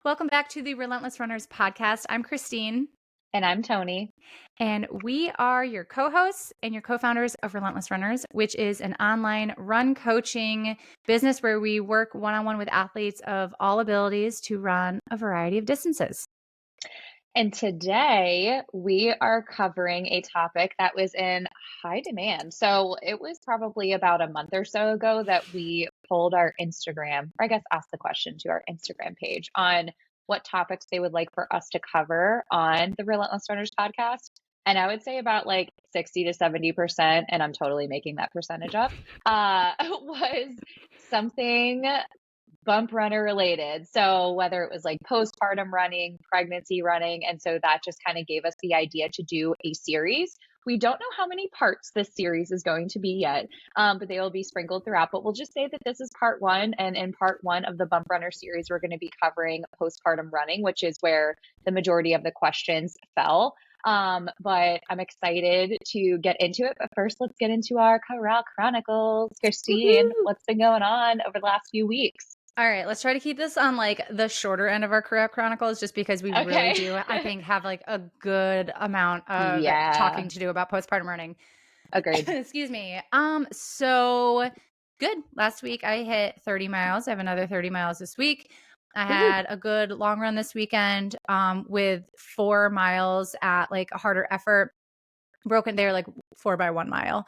Welcome back to the Relentless Runners podcast. I'm Christine, And I'm Toni. and we are your co-hosts and your co-founders of Relentless Runners, which is an online run coaching business where we work one-on-one with athletes of all abilities to run a variety of distances. And today we are covering a topic that was in high demand. So it was probably about a month or so ago that we polled our Instagram, or I guess asked the question to our Instagram page on what topics they would like for us to cover on the Relentless Runners podcast. And I would say about like 60 to 70%, and I'm totally making that percentage up, was something bump runner related. So whether it was like postpartum running, pregnancy running. And so that just kind of gave us the idea to do a series. We don't know how many parts this series is going to be yet, but they will be sprinkled throughout. But we'll just say that this is part one. And in part one of the Bump Runner series, we're going to be covering postpartum running, which is where the majority of the questions fell. But I'm excited to get into it. But first, let's get into our Corral Chronicles. Christine, what's been going on over the last few weeks? All right, let's try to keep this on like the shorter end of our Corral Chronicles just because we really do, I think, have like a good amount of talking to do about postpartum running. Agreed. Excuse me. So good. Last week I hit 30 miles. I have another 30 miles this week. I had a good long run this weekend with 4 miles at like a harder effort. Broken there like 4 by 1 mile.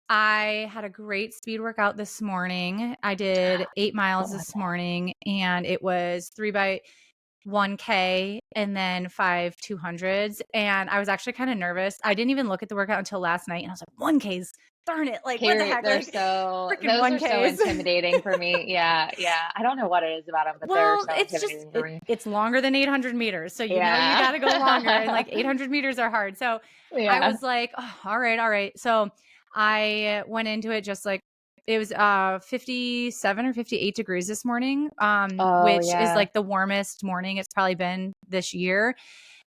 I had a great speed workout this morning. I did 8 miles this morning, and it was 3 by 1K and then 5 200s. And I was actually kind of nervous. I didn't even look at the workout until last night, and I was like, 1Ks, darn it. Like, what the heck? They're like, so, freaking those 1Ks. are so intimidating for me. Yeah. I don't know what it is about them, but well, they're so it's intimidating just, for me. it's longer than 800 meters. So, you know, you got to go longer, and like 800 meters are hard. So I was like, oh, all right. So I went into it just like, it was 57 or 58 degrees this morning, which is like the warmest morning it's probably been this year.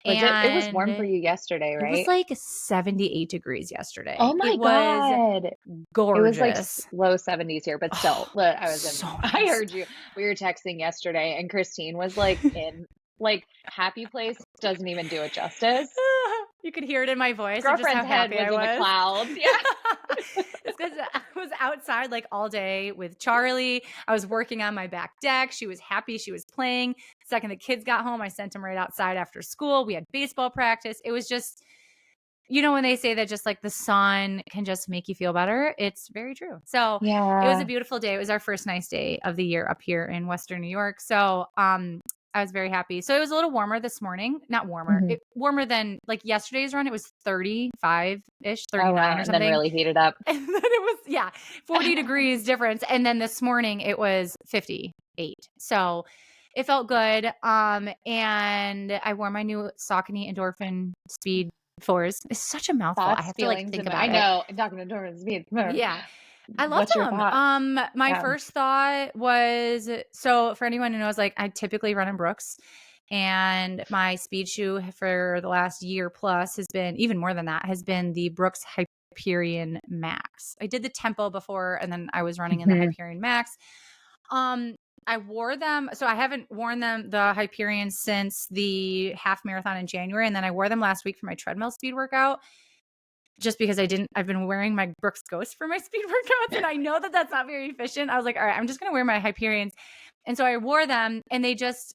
It was warm for you yesterday, right? It was like 78 degrees yesterday. Oh my God. Gorgeous. It was like low 70s here, but still, I heard you. We were texting yesterday, and Christine was like in like happy place doesn't even do it justice. You could hear it in my voice. Girlfriend's head was in the clouds. Yeah. It's because I was outside like all day with Charlie. I was working on my back deck. She was happy. She was playing. The second the kids got home, I sent them right outside after school. We had baseball practice. It was just, you know, when they say that just like the sun can just make you feel better, it's very true. So It was a beautiful day. It was our first nice day of the year up here in Western New York. So I was very happy. So it was a little warmer this morning. Not warmer. Warmer than like yesterday's run. It was 35-ish, 39 or something. And then really heated up. And then it was, 40 degrees difference. And then this morning it was 58. So it felt good. And I wore my new Saucony Endorphin Speed 4s. It's such a mouthful. I have to like think about it. I know. I'm talking Endorphin Speed. Yeah. I love them. My first thought was, so for anyone who knows, like I typically run in Brooks, and my speed shoe for the last year plus has been, even more than that, has been the Brooks Hyperion Max. I did the Tempo before, and then I was running in the Hyperion Max. I wore them. So I haven't worn them, the Hyperion, since the half marathon in January. And then I wore them last week for my treadmill speed workout. Just because I've been wearing my Brooks Ghost for my speed workouts, and I know that that's not very efficient. I was like, all right, I'm just going to wear my Hyperions. And so I wore them, and they're just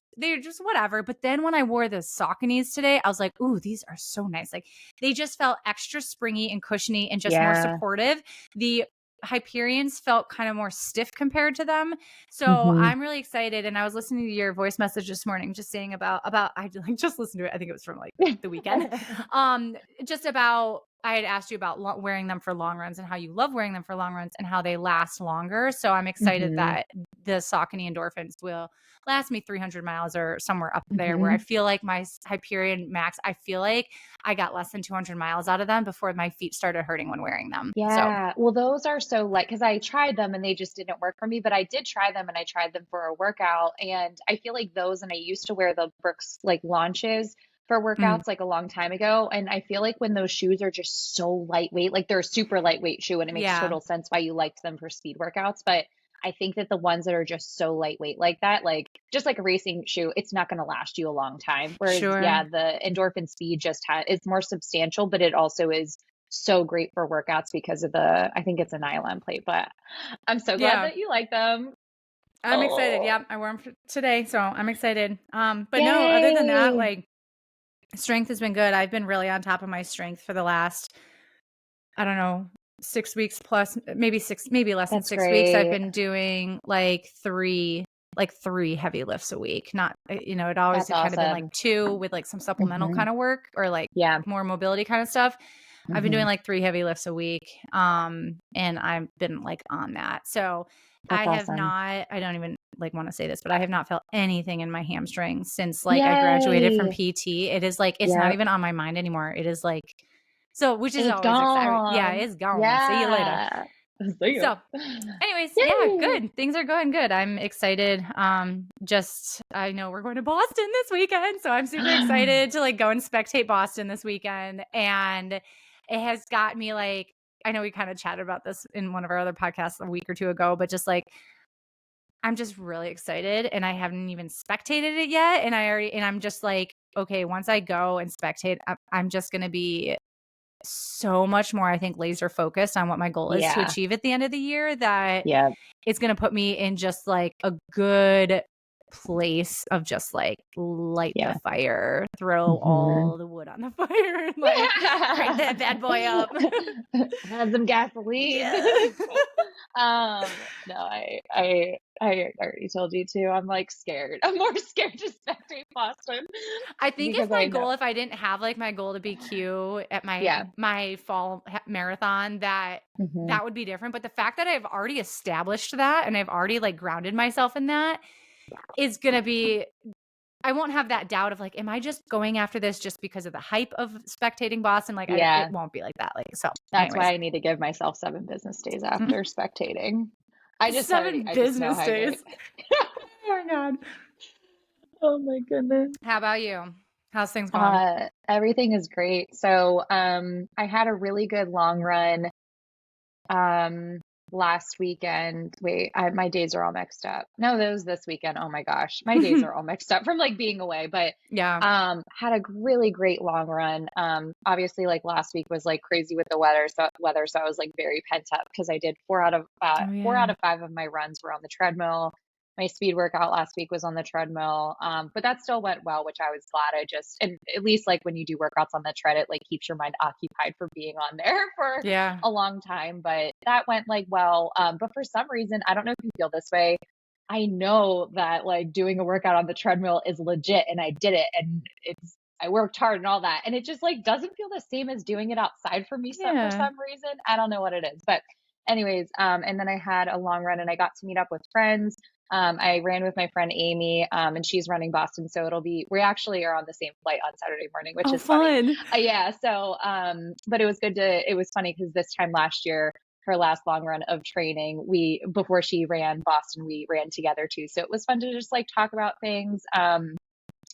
whatever. But then when I wore the Sauconys today, I was like, ooh, these are so nice. Like they just felt extra springy and cushiony and just more supportive. The Hyperions felt kind of more stiff compared to them. So I'm really excited. And I was listening to your voice message this morning, just saying about I just listened to it. I think it was from like the weekend. Just about, I had asked you about wearing them for long runs and how you love wearing them for long runs and how they last longer. So I'm excited that the Saucony Endorphins will last me 300 miles or somewhere up there, where I feel like my Hyperion Max, I feel like I got less than 200 miles out of them before my feet started hurting when wearing them. Yeah. Well, those are so light, because I tried them and they just didn't work for me, but I did try them, and I tried them for a workout, and I feel like those, and I used to wear the Brooks like launches for workouts like a long time ago. And I feel like when those shoes are just so lightweight, like they're a super lightweight shoe, and it makes total sense why you liked them for speed workouts. But I think that the ones that are just so lightweight like that, like just like a racing shoe, it's not going to last you a long time. Whereas, Sure. yeah, the endorphin speed it's more substantial, but it also is so great for workouts because of I think it's a nylon plate, but I'm so glad Yeah. that you like them. I'm excited. Oh, Yeah, I wore them today, so I'm excited. But no, other than that, yay. like strength has been good. I've been really on top of my strength for the last, I don't know, 6 weeks plus, maybe less than That's 6 weeks. I've great. been doing like three heavy lifts a week. Not, it always That's had kind of been like awesome. two with like some supplemental Hmm. kind of work or like Yeah. more mobility kind of stuff. I've been Hmm. doing like 3 heavy lifts a week. And I've been like on that. So That's awesome. I don't even like want to say this, but I have not felt anything in my hamstrings since like I graduated from Yay. PT. It is like, it's not Yep. even on my mind anymore. It is like, so, which is It's always exciting. Yeah, gone. it's gone. See you later. Yeah. See ya. So, anyways, yeah, Yay. good. Things are going good. I'm excited. Just I know we're going to Boston this weekend, so I'm super excited to like go and spectate Boston this weekend. And it has got me like, I know we kind of chatted about this in one of our other podcasts a week or two ago, but just like I'm just really excited and I haven't even spectated it yet. And I'm just like, okay, once I go and spectate, I'm just gonna be so much more, I think, laser focused on what my goal is to Yeah. achieve at the end of the year, that Yep. it's going to put me in just like a good place of just like light the Yeah. fire, throw Hmm. all the wood on the fire, and like crank that bad boy up. Had some gasoline. Yeah. No, I already told you too. I'm like scared. I'm more scared to spectate Boston I think if because my I know. goal, if I didn't have like my goal to be Q at Yeah. my fall marathon, Hmm. that would be different. But the fact that I've already established that and I've already like grounded myself in that is going to be, I won't have that doubt of like, am I just going after this just because of the hype of spectating Boston? Like, it Yeah. won't be like that. Like, so That's anyways, why I need to give myself 7 business days after spectating. seven I just know business how great. days. Oh my God. Oh my goodness. How about you? How's things going? Everything is great. So, I had a really good long run, um, last weekend. Wait, my days are all mixed up. No, that was this weekend. Oh my gosh, my days are all mixed up from like being away, but, Yeah. had a really great long run. Obviously like last week was like crazy with the weather. So I was like very pent up because I did Oh four yeah. out of 5 of my runs were on the treadmill. My speed workout last week was on the treadmill. But that still went well, which I was glad. And at least like when you do workouts on the tread, it like keeps your mind occupied for being on there for Yeah. a long time. But that went like well. But for some reason, I don't know if you feel this way. I know that like doing a workout on the treadmill is legit and I did it and I worked hard and all that. And it just like doesn't feel the same as doing it outside for me for Yeah. some reason. I don't know what it is. But anyways, and then I had a long run and I got to meet up with friends. I ran with my friend Amy, and she's running Boston. So we actually are on the same flight on Saturday morning, which Oh, is funny. fun. Yeah. So, but it was funny because this time last year, her last long run of training, before she ran Boston, we ran together too. So it was fun to just like talk about things.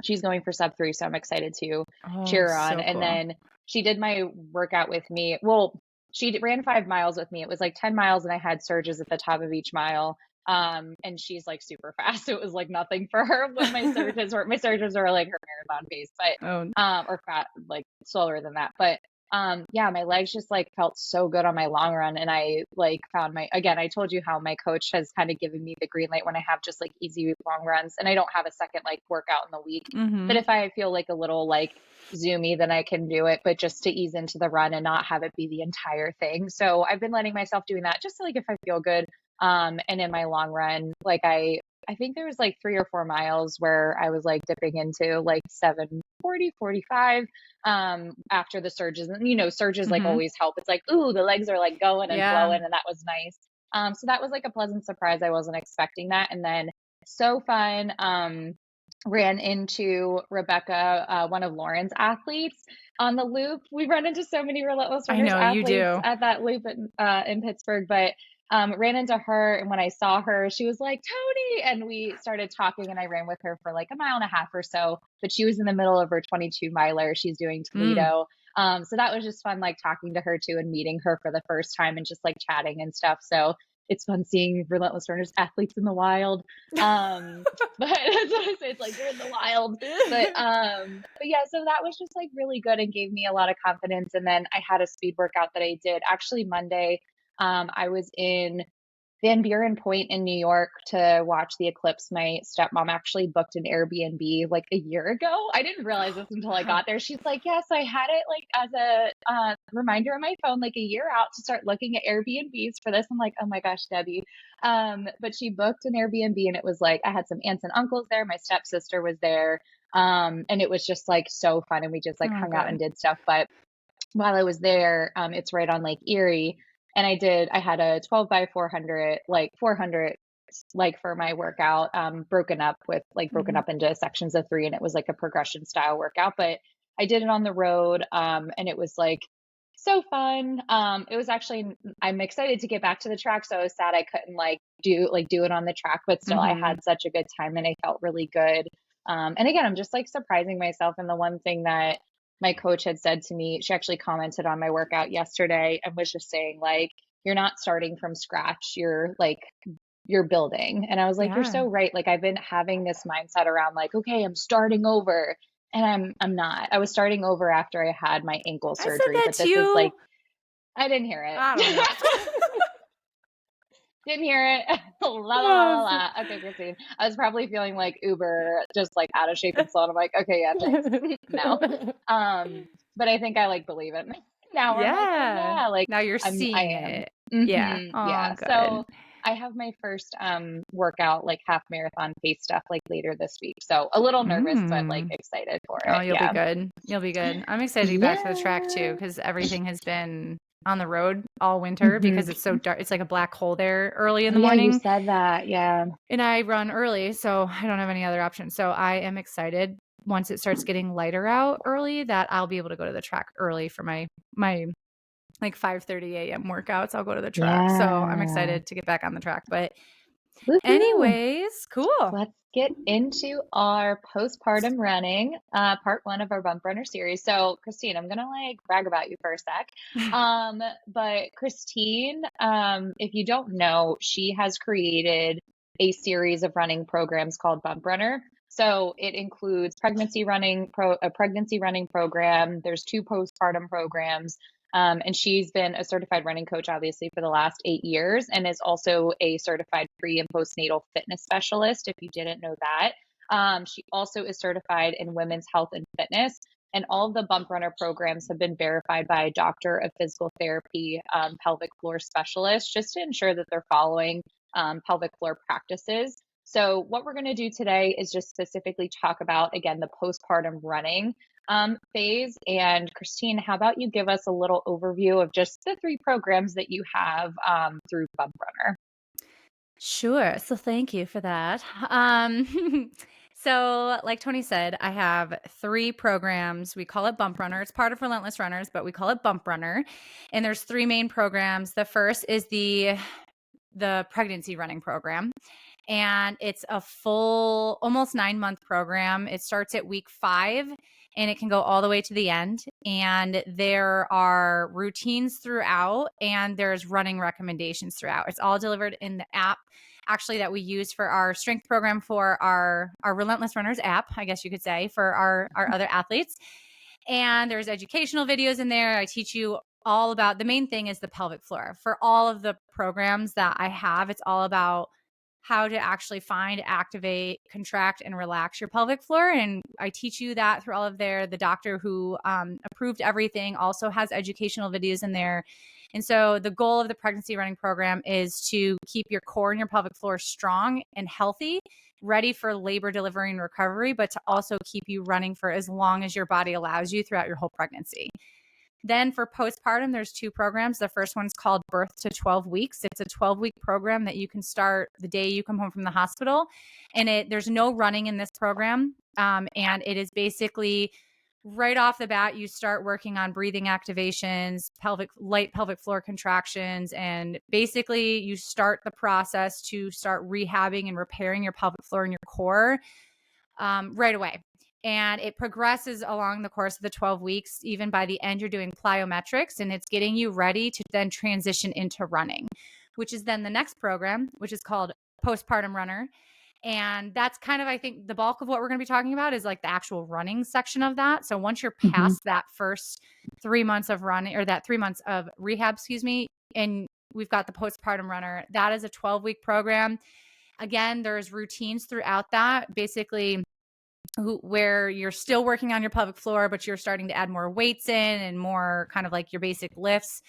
She's going for sub 3, so I'm excited to Oh, cheer her on. so And cool. then she did my workout with me. Well, she ran 5 miles with me. It was like 10 miles, and I had surges at the top of each mile. And she's like super fast. So it was like nothing for her when my surges were like her marathon pace, Oh, or fat, like slower than that. But yeah, my legs just like felt so good on my long run. And I like again, I told you how my coach has kind of given me the green light when I have just like easy long runs and I don't have a second like workout in the week. But mm-hmm. if I feel like a little like zoomy, then I can do it, but just to ease into the run and not have it be the entire thing. So I've been letting myself doing that just to, like if I feel good. And in my long run, like I think there was like 3 or 4 miles where I was like dipping into like 7:40, 45 after the surges. And surges like Mm-hmm. always help. It's like, ooh, the legs are like going and Yeah. flowing, and that was nice. So that was like a pleasant surprise. I wasn't expecting that. And then so fun. Ran into Rebecca, one of Lauren's athletes on the loop. We run into so many Relentless I Runners know you athletes do. at that loop in Pittsburgh, but ran into her. And when I saw her, she was like, Toni. And we started talking, and I ran with her for like a mile and a half or so. But she was in the middle of her 22 miler. She's doing Mm. Toledo. So that was just fun, like talking to her too and meeting her for the first time and just like chatting and stuff. So it's fun seeing relentless runners, athletes in the wild. But that's what I say. It's like, you're in the wild. But yeah, so that was just like really good and gave me a lot of confidence. And then I had a speed workout that I did actually Monday. I was in Van Buren Point in New York to watch the eclipse. My stepmom actually booked an Airbnb like a year ago. I didn't realize this until I got there. She's like, yes, I had it like as a reminder on my phone, like a year out to start looking at Airbnbs for this. I'm like, oh my gosh, Debbie. But she booked an Airbnb and it was like, I had some aunts and uncles there. My stepsister was there. And it was just like so fun. And we just like hung out and did stuff. But while I was there, it's right on Lake Erie. And I had a 12 by 400, like 400, like for my workout, broken up into sections of 3. And it was like a progression style workout, but I did it on the road. And it was like so fun. It was actually, I'm excited to get back to the track. So I was sad I couldn't do it on the track, but still I had such a good time and I felt really good. And again, I'm just like surprising myself. And the one thing that my coach had said to me, she actually commented on my workout yesterday and was just saying like, you're not starting from scratch. You're building. And I was like, you're so right. Like I've been having this mindset around like, okay, I'm starting over. And I'm not. I was starting over after I had my ankle surgery. But this is like, I didn't hear it. I don't know. Didn't hear it. La, la, la, la. Okay, Christine. I was probably feeling like uber, just like out of shape and slow. And I'm like, okay, yeah, thanks. No. But I think I like believe it now. Like now you're seeing it. Mm-hmm. Yeah. Oh, yeah. good. So I have my first workout, like half marathon pace stuff, like later this week. So a little nervous, but like excited for it. Oh, you'll be good. You'll be good. I'm excited to get back to the track too, because everything has been on the road all winter because it's so dark. It's like a black hole there early in the morning. You said that. Yeah. And I run early, so I don't have any other options. So I am excited once it starts getting lighter out early that I'll be able to go to the track early for my like 5:30 a.m. workouts. I'll go to the track. So I'm excited to get back on the track. But anyways, cool. Let's get into our postpartum running, part 1 of our bump runner series. So Christine, I'm going to like brag about you for a sec. But Christine, if you don't know, she has created a series of running programs called Bump Runner. So it includes a pregnancy running program. There's 2 postpartum programs. And she's been a certified running coach, obviously, for the last 8 years, and is also a certified pre and postnatal fitness specialist, if you didn't know that. She also is certified in women's health and fitness. And all of the Bump Runner programs have been verified by a doctor of physical therapy, pelvic floor specialist, just to ensure that they're following pelvic floor practices. So what we're going to do today is just specifically talk about, again, the postpartum running phase. And Christine, how about you give us a little overview of just the 3 programs that you have through Bump Runner? Sure. So thank you for that. So like Toni said, I have 3 programs. We call it Bump Runner. It's part of Relentless Runners, but we call it Bump Runner. And there's 3 main programs. The first is the pregnancy running program. And it's a full, almost 9-month program. It starts at week 5 and it can go all the way to the end. And there are routines throughout and there's running recommendations throughout. It's all delivered in the app actually that we use for our strength program for our Relentless Runners app, I guess you could say, for our other athletes. And there's educational videos in there. I teach you all about, the main thing is the pelvic floor. For all of the programs that I have, it's all about how to actually find, activate, contract, and relax your pelvic floor. And I teach you that through all of there. The doctor who approved everything also has educational videos in there. And so the goal of the pregnancy running program is to keep your core and your pelvic floor strong and healthy, ready for labor, delivery, and recovery, but to also keep you running for as long as your body allows you throughout your whole pregnancy. Then for postpartum, there's 2 programs. The first one's called Birth to 12 Weeks. It's a 12-week program that you can start the day you come home from the hospital. And there's no running in this program. And it is basically right off the bat, you start working on breathing activations, light pelvic floor contractions, and basically you start the process to start rehabbing and repairing your pelvic floor and your core right away. And it progresses along the course of the 12 weeks. Even by the end, you're doing plyometrics and it's getting you ready to then transition into running. which is then the next program, which is called Postpartum Runner. And that's kind of, I think, the bulk of what we're going to be talking about is like the actual running section of that. So once you're past that first 3 months of running, or that 3 months of rehab, excuse me, and we've got the Postpartum Runner, that is a 12-week program. Again, there's routines throughout that, basically where you're still working on your pelvic floor, but you're starting to add more weights in and more kind of like your basic lifts,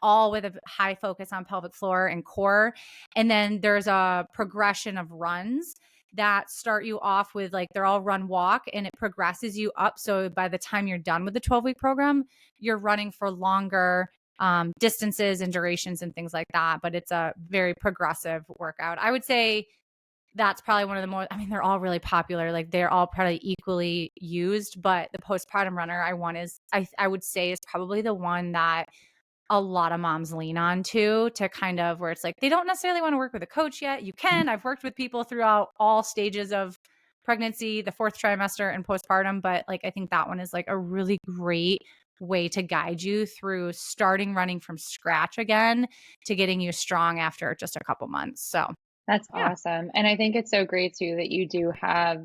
all with a high focus on pelvic floor and core. And then there's a progression of runs that start you off with like, they're all run walk, and it progresses you up. So by the time you're done with the 12-week program, you're running for longer distances and durations and things like that. But it's a very progressive workout. I would say that's probably one of the more, I mean, they're all really popular. Like they're all probably equally used, but the Postpartum Runner I would say is probably the one that a lot of moms lean on to kind of, where it's like, they don't necessarily want to work with a coach yet. You can, I've worked with people throughout all stages of pregnancy, the 4th trimester and postpartum, but like, I think that one is like a really great way to guide you through starting running from scratch again to getting you strong after just a couple months. So That's yeah. awesome. And I think it's so great too that you do have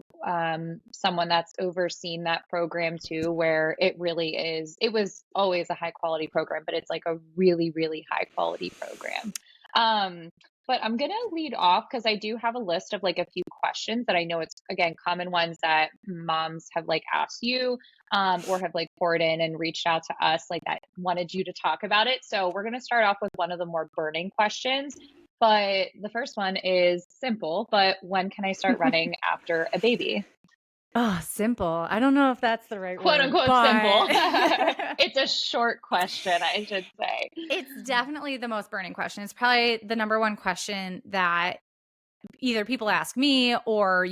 someone that's overseen that program too, where it really is, it was always a high quality program, but it's like a really, really high quality program. Um, but I'm going to lead off because I do have a list of like a few questions that I know it's, again, common ones that moms have like asked you or have like poured in and reached out to us, like that wanted you to talk about it. So we're going to start off with one of the more burning questions. But the first one is simple, but when can I start running after a baby? Oh, simple. I don't know if that's the right Quote word, unquote simple. but It's a short question, I should say. it's definitely the most burning question. It's probably the number one question that either people ask me, or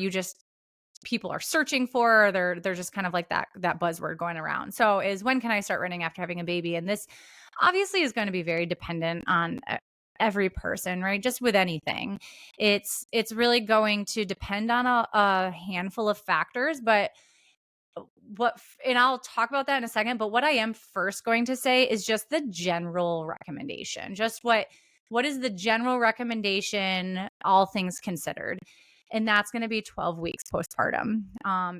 people are searching for, or they're just kind of like that buzzword going around. So is, when can I start running after having a baby? And this obviously is going to be very dependent on every person, right? Just with anything, it's really going to depend on a handful of factors. But and I'll talk about that in a second, but what I am first going to say is just the general recommendation. Just what is the general recommendation, all things considered? And that's going to be 12 weeks postpartum.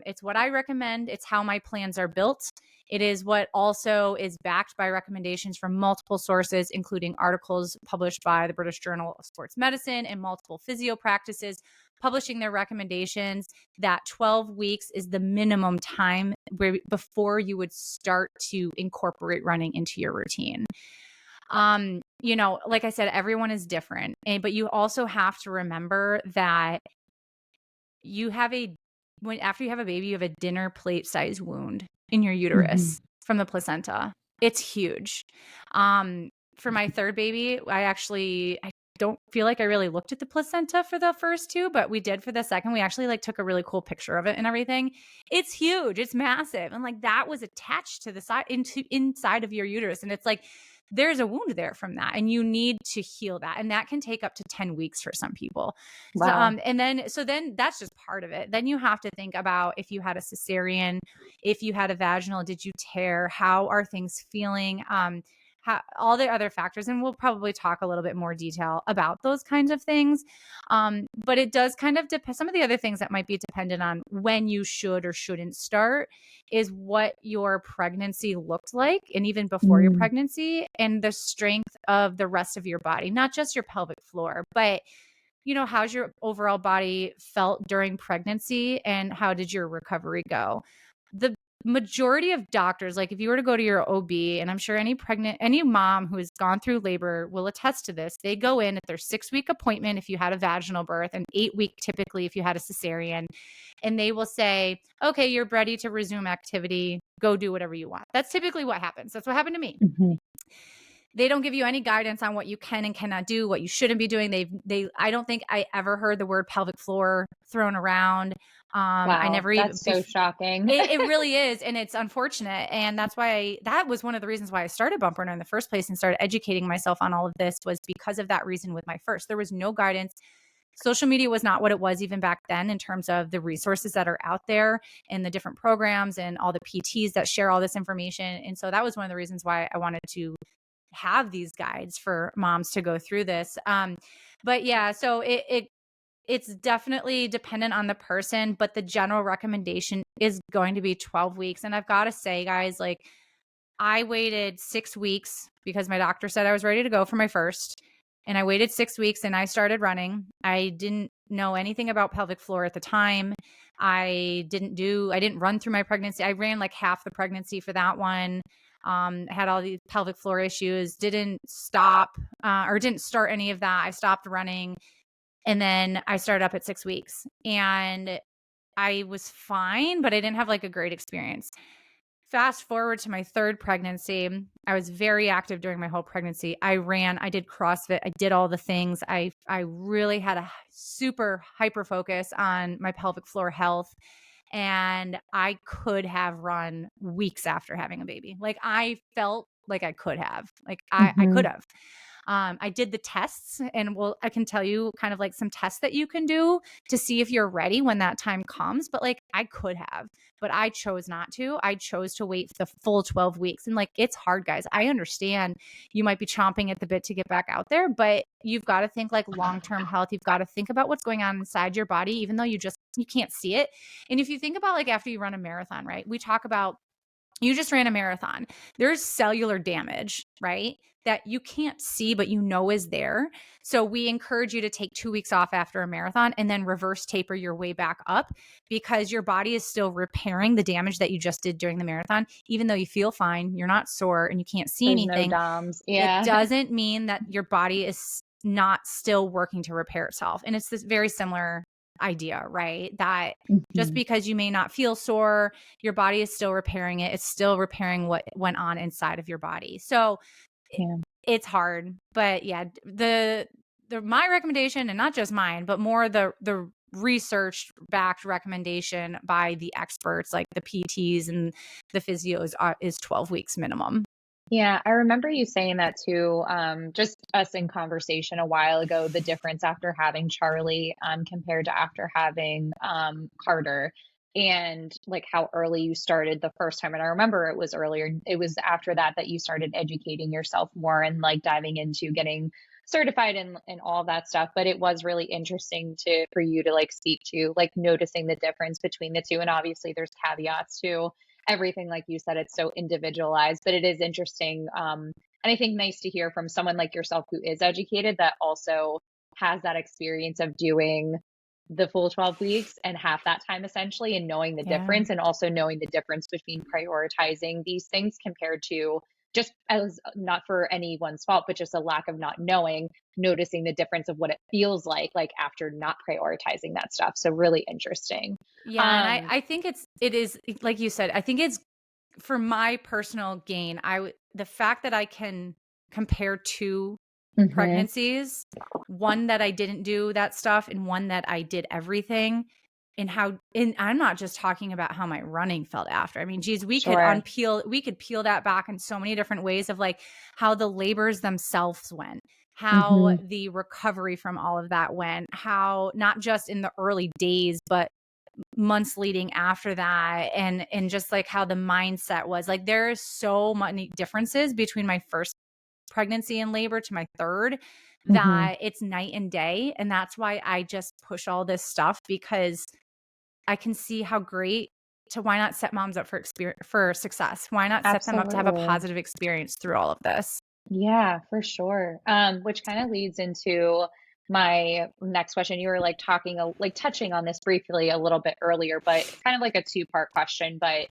It's what I recommend. It's how my plans are built. It is what also is backed by recommendations from multiple sources, including articles published by the British Journal of Sports Medicine and multiple physio practices publishing their recommendations that 12 weeks is the minimum time before you would start to incorporate running into your routine. Like I said, everyone is different, but you also have to remember that after you have a baby, you have a dinner plate size wound in your uterus from the placenta. It's huge. For my third baby, I don't feel like I really looked at the placenta for the first two, but we did for the second. We actually like took a really cool picture of it and everything. It's huge. It's massive. And like that was attached to the side inside of your uterus. And it's like, there's a wound there from that, and you need to heal that. And that can take up to 10 weeks for some people. Wow. So then that's just part of it. Then you have to think about if you had a cesarean, if you had a vaginal, did you tear? How are things feeling? All the other factors, and we'll probably talk a little bit more detail about those kinds of things. But it does kind of depend. Some of the other things that might be dependent on when you should or shouldn't start is what your pregnancy looked like, and even before your pregnancy, and the strength of the rest of your body, not just your pelvic floor, but how's your overall body felt during pregnancy, and how did your recovery go? The majority of doctors, like if you were to go to your OB, and I'm sure any mom who has gone through labor will attest to this, they go in at their 6-week appointment if you had a vaginal birth, and 8-week typically if you had a cesarean, and they will say, okay, you're ready to resume activity, go do whatever you want. That's typically what happens. That's what happened to me. They don't give you any guidance on what you can and cannot do, what you shouldn't be doing. I don't think I ever heard the word pelvic floor thrown around. Wow, I never even, that's so shocking. it really is. And it's unfortunate. And that's why that was one of the reasons why I started Bump Runner in the first place and started educating myself on all of this, was because of that reason with my first. There was no guidance. Social media was not what it was even back then in terms of the resources that are out there and the different programs and all the PTs that share all this information. And so that was one of the reasons why I wanted to have these guides for moms to go through this. But yeah, so it's definitely dependent on the person, but the general recommendation is going to be 12 weeks. And I've got to say, guys, like, I waited 6 weeks because my doctor said I was ready to go for my first. And I waited 6 weeks and I started running. I didn't know anything about pelvic floor at the time. I didn't run through my pregnancy. I ran like half the pregnancy for that one. Had all these pelvic floor issues, didn't stop or didn't start any of that. I stopped running. And then I started up at 6 weeks and I was fine, but I didn't have like a great experience. Fast forward to my third pregnancy. I was very active during my whole pregnancy. I ran, I did CrossFit, I did all the things. I really had a super hyper focus on my pelvic floor health. And I could have run weeks after having a baby. Like I felt like I could have. Like I Mm-hmm. could have. I did the tests, and I can tell you kind of like some tests that you can do to see if you're ready when that time comes. But like I could have, but I chose not to. I chose to wait the full 12 weeks. And like, it's hard, guys. I understand you might be chomping at the bit to get back out there, but you've got to think like long-term health. You've got to think about what's going on inside your body, even though you can't see it. And if you think about like after you run a marathon, right? We talk about you just ran a marathon. There's cellular damage, right? That you can't see, but you know is there. So we encourage you to take 2 weeks off after a marathon and then reverse taper your way back up because your body is still repairing the damage that you just did during the marathon. Even though you feel fine, you're not sore and you can't see There's no anything, DOMs. it Yeah. doesn't mean that your body is not still working to repair itself. And it's this very similar idea, right? That just Mm-hmm. because you may not feel sore, your body is still repairing it. It's still repairing what went on inside of your body. So Yeah. it's hard, but yeah, my recommendation, and not just mine, but more the research backed recommendation by the experts like the PTs and the physios is 12 weeks minimum. Yeah, I remember you saying that too. Just us in conversation a while ago, the difference after having Charlie, compared to after having Carter, and like how early you started the first time. And I remember it was earlier. It was after that that you started educating yourself more and like diving into getting certified and all that stuff. But it was really interesting to for you to like speak to like noticing the difference between the two. And obviously there's caveats to everything. Like you said, it's so individualized, but it is interesting, and I think nice to hear from someone like yourself who is educated that also has that experience of doing the full 12 weeks and half that time essentially, and knowing the Yeah. difference, and also knowing the difference between prioritizing these things compared to just as not for anyone's fault, but just a lack of not knowing, noticing the difference of what it feels like after not prioritizing that stuff. So really interesting. Yeah, and um I think it is like you said, I think it's for my personal gain. The fact that I can compare two mhm, pregnancies, one that I didn't do that stuff and one that I did everything, and I'm not just talking about how my running felt after. I mean, geez, sure. we could peel that back in so many different ways of like how the labors themselves went, how Mhm, the recovery from all of that went, how not just in the early days, but months leading after that, and just like how the mindset was. Like there are so many differences between my first pregnancy and labor to my third mhm. that it's night and day. And that's why I just push all this stuff, because I can see how great to why not set moms up for success? Why not set them up to have a Absolutely. positive experience through all of this? Yeah, for sure. Which kind of leads into my next question. You were like like touching on this briefly a little bit earlier, but kind of like a two-part question. But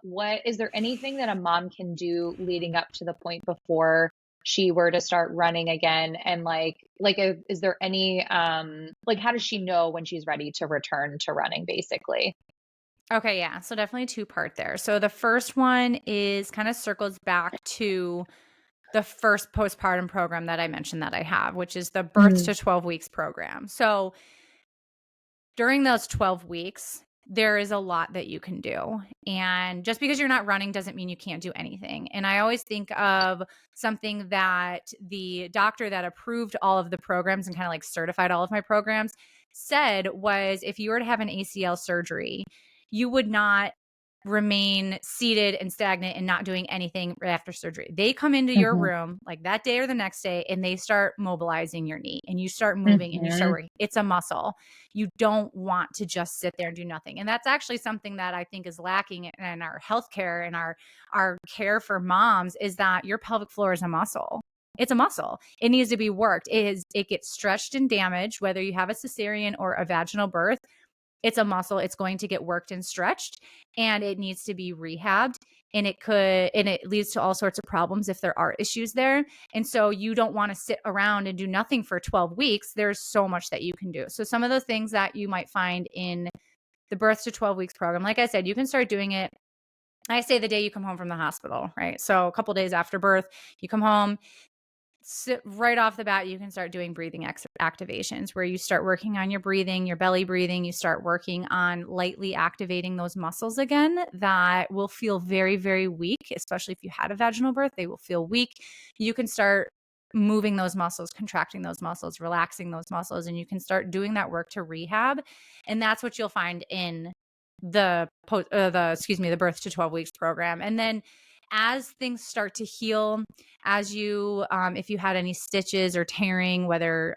what is there anything that a mom can do leading up to the point before she were to start running again? And is there any like how does she know when she's ready to return to running, basically? Okay, yeah. So definitely two part there. So the first one is kind of circles back to the first postpartum program that I mentioned that I have, which is the birth Mm, to 12 weeks program. So during those 12 weeks, there is a lot that you can do. And just because you're not running doesn't mean you can't do anything. And I always think of something that the doctor that approved all of the programs and kind of like certified all of my programs said was, if you were to have an ACL surgery, you would not remain seated and stagnant and not doing anything right after surgery. They come into your room like that day or the next day, and they start mobilizing your knee, and you start moving and you start working. It's a muscle. You don't want to just sit there and do nothing. And that's actually something that I think is lacking in our healthcare and our care for moms, is that your pelvic floor is a muscle. It's a muscle. It needs to be worked. It gets stretched and damaged, whether you have a cesarean or a vaginal birth. It's a muscle. It's going to get worked and stretched, and it needs to be rehabbed. And it leads to all sorts of problems if there are issues there. And so you don't want to sit around and do nothing for 12 weeks. There's so much that you can do. So some of the things that you might find in the birth to 12 weeks program, like I said, you can start doing it. I say the day you come home from the hospital, right? So a couple days after birth, you come home. Right off the bat, you can start doing breathing activations where you start working on your breathing, your belly breathing. You start working on lightly activating those muscles again that will feel very, very weak, especially if you had a vaginal birth. They will feel weak. You can start moving those muscles, contracting those muscles, relaxing those muscles, and you can start doing that work to rehab. And that's what you'll find in the birth to 12 weeks program. And then as things start to heal, as you, if you had any stitches or tearing, whether,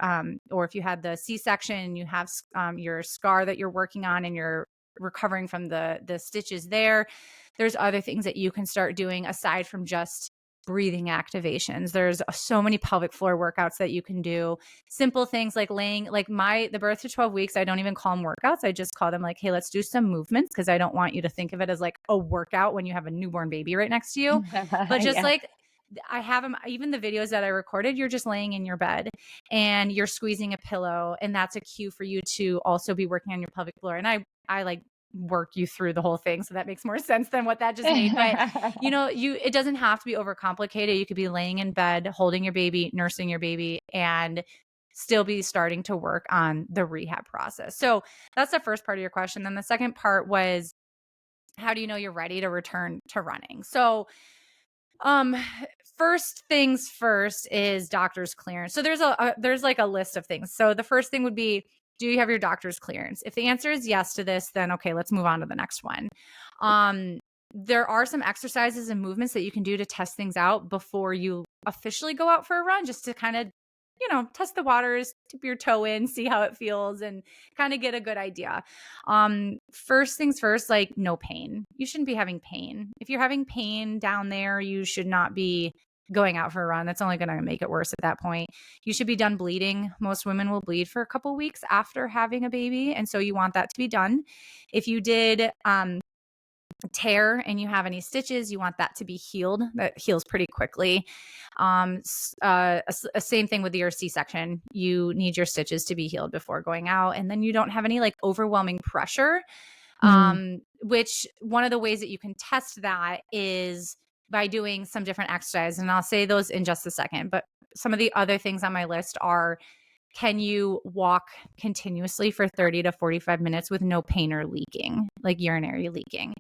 or if you had the C-section and you have your scar that you're working on and you're recovering from the stitches there's other things that you can start doing aside from just breathing activations. There's so many pelvic floor workouts that you can do. Simple things like the birth to 12 weeks, I don't even call them workouts. I just call them like, hey, let's do some movements, because I don't want you to think of it as like a workout when you have a newborn baby right next to you. But just like I have them, even the videos that I recorded, you're just laying in your bed and you're squeezing a pillow, and that's a cue for you to also be working on your pelvic floor. And I like work you through the whole thing, so that makes more sense than what that just made. But it doesn't have to be overcomplicated. You could be laying in bed, holding your baby, nursing your baby, and still be starting to work on the rehab process. So that's the first part of your question. Then the second part was, how do you know you're ready to return to running? So first things first is doctor's clearance. So there's like a list of things. So the first thing would be, do you have your doctor's clearance? If the answer is yes to this, then okay, let's move on to the next one. There are some exercises and movements that you can do to test things out before you officially go out for a run, just to kind of, test the waters, dip your toe in, see how it feels, and kind of get a good idea. First things first, like no pain. You shouldn't be having pain. If you're having pain down there, you should not be going out for a run. That's only going to make it worse at that point. You should be done bleeding. Most women will bleed for a couple weeks after having a baby, and so you want that to be done. If you did tear and you have any stitches, you want that to be healed. That heals pretty quickly. Same thing with your C-section. You need your stitches to be healed before going out, and then you don't have any like overwhelming pressure. Which one of the ways that you can test that is by doing some different exercises, and I'll say those in just a second. But some of the other things on my list are, can you walk continuously for 30 to 45 minutes with no pain or leaking, like urinary leaking?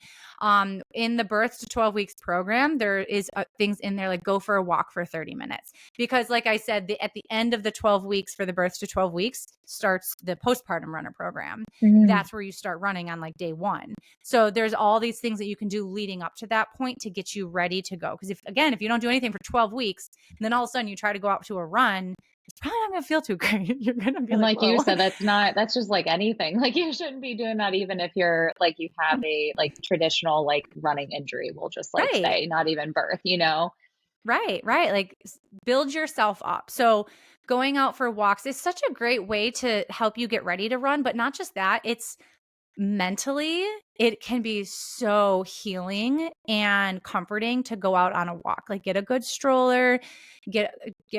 In the birth to 12 weeks program, there is things in there like go for a walk for 30 minutes. Because like I said, at the end of the 12 weeks for the birth to 12 weeks starts the postpartum runner program. That's where you start running on like day one. So there's all these things that you can do leading up to that point to get you ready to go. Because if you don't do anything for 12 weeks, and then all of a sudden you try to go out to a run, it's probably not going to feel too great. You're going to be like whoa. You said, that's just like anything. Like you shouldn't be doing that, even if you're like, you have a like traditional like running injury, we'll just like say, not even birth, Right. Like build yourself up. So going out for walks is such a great way to help you get ready to run, but not just that, it's mentally, it can be so healing and comforting to go out on a walk. Like get a good stroller, get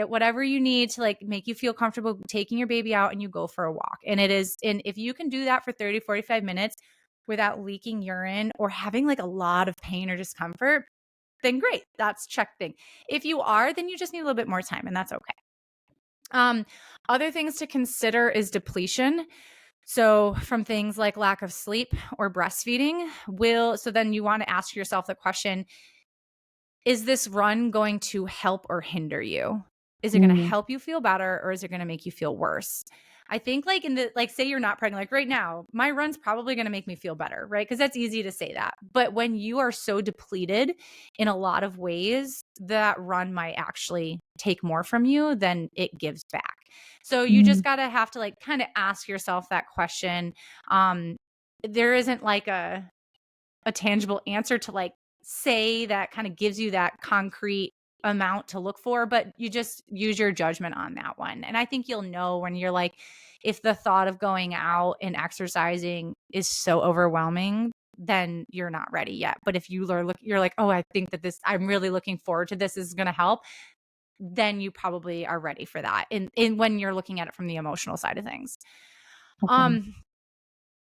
whatever you need to like make you feel comfortable taking your baby out, and you go for a walk. And if you can do that for 30, 45 minutes without leaking urine or having like a lot of pain or discomfort, then great. That's check thing. If you are, then you just need a little bit more time, and that's okay. Other things to consider is depletion. So from things like lack of sleep or breastfeeding so then you want to ask yourself the question, is this run going to help or hinder you? Is it going to help you feel better, or is it going to make you feel worse? I think like say you're not pregnant, like right now, my run's probably going to make me feel better, right? Because that's easy to say that. But when you are so depleted in a lot of ways, that run might actually take more from you than it gives back. So you just got to have to like kind of ask yourself that question. There isn't like a tangible answer to like say that kind of gives you that concrete amount to look for, but you just use your judgment on that one. And I think you'll know when you're like, if the thought of going out and exercising is so overwhelming, then you're not ready yet. But if you're like, oh, I think that I'm really looking forward to this is going to help, then you probably are ready for that. And when you're looking at it from the emotional side of things. Okay.